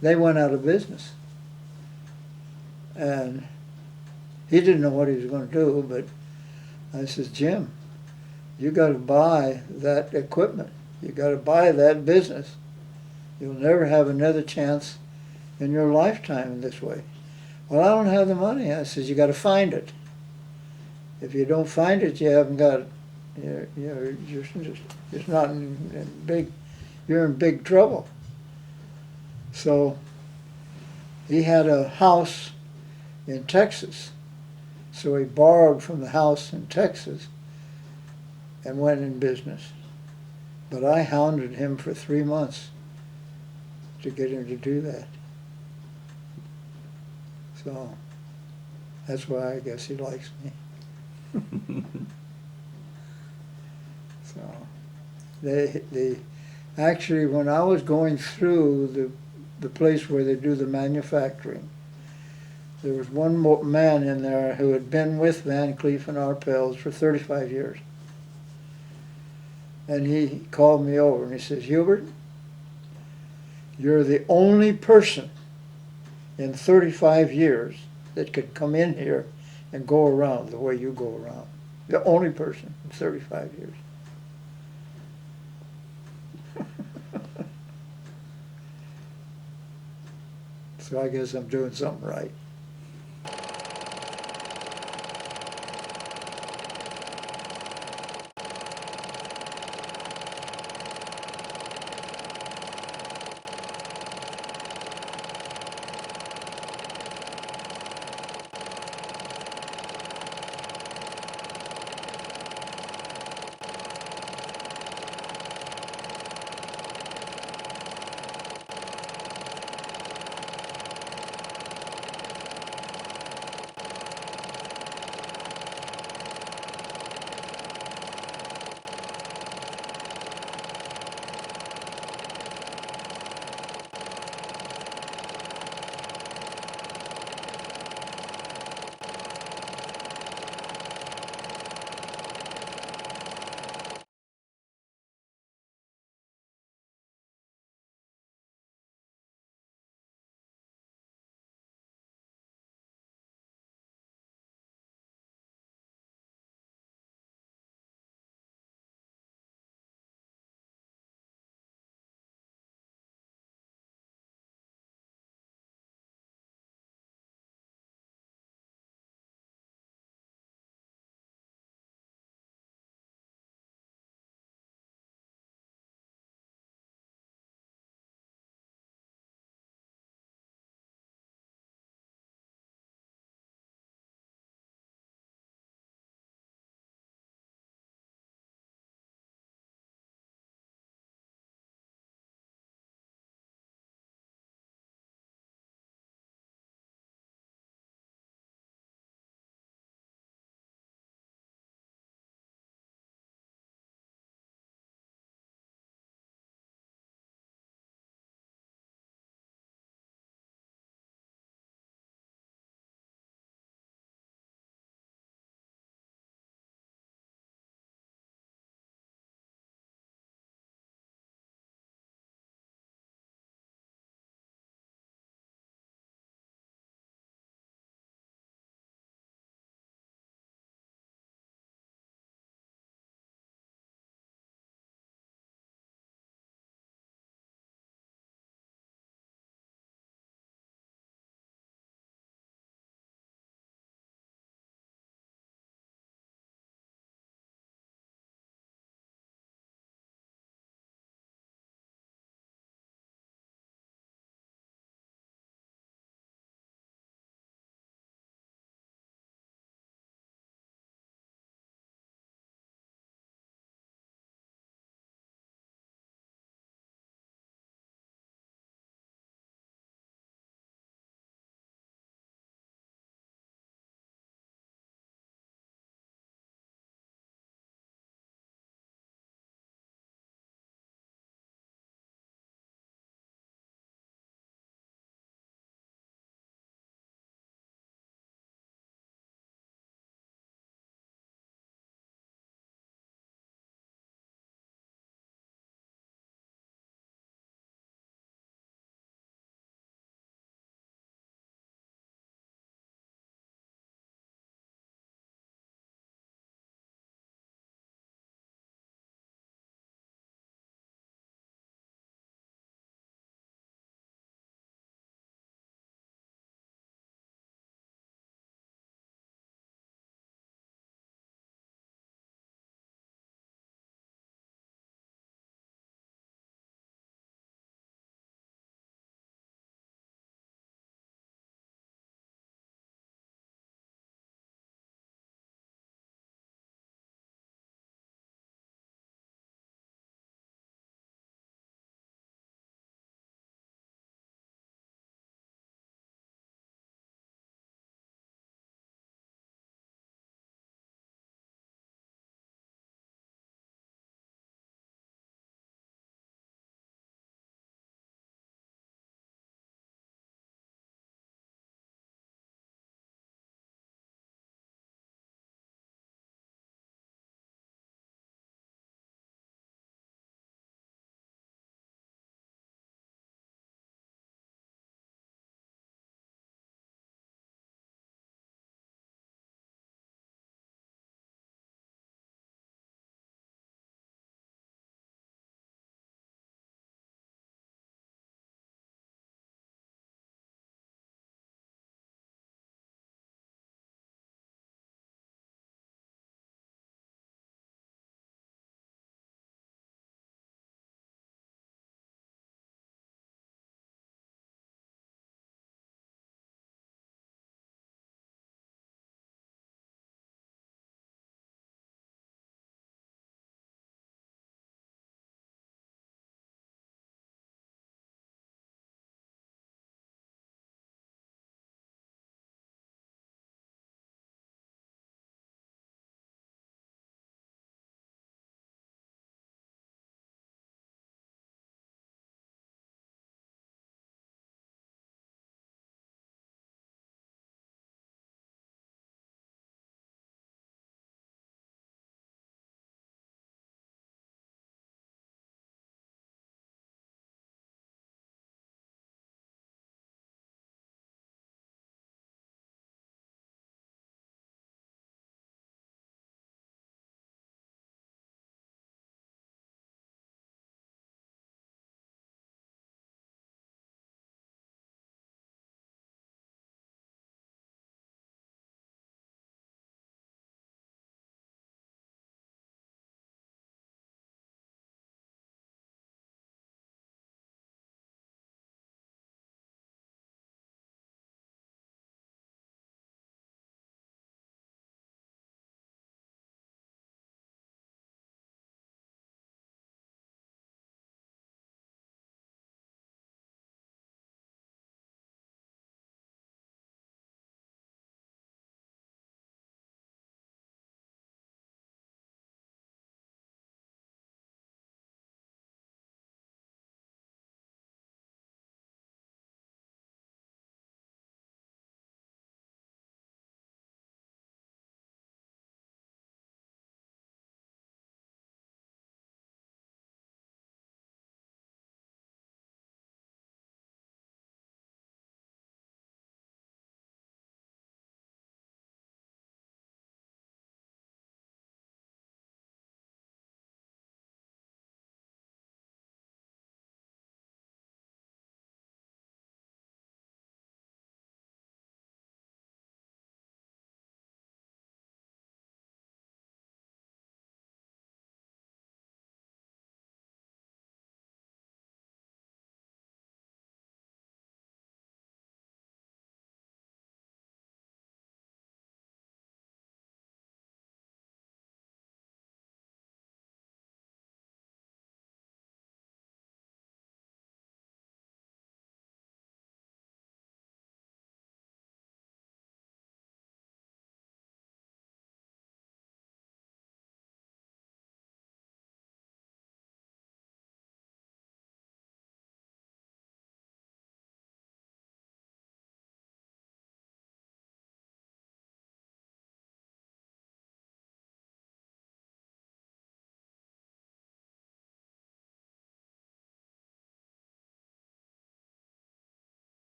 They went out of business. And he didn't know what he was going to do, but I says, Jim, you got to buy that equipment. You got to buy that business. You'll never have another chance in your lifetime in this way. Well, I don't have the money. I says, you got to find it. If you don't find it, you haven't got it. You're just not you're in big trouble. So he had a house in Texas. So he borrowed from the house in Texas and went in business. But I hounded him for 3 months to get him to do that. So that's why I guess he likes me. So they actually, when I was going through the place where they do the manufacturing, there was one man in there who had been with Van Cleef and our pals for 35 years. And he called me over and he says, Hubert, you're the only person in 35 years that could come in here and go around the way you go around. The only person in 35 years. So I guess I'm doing something right.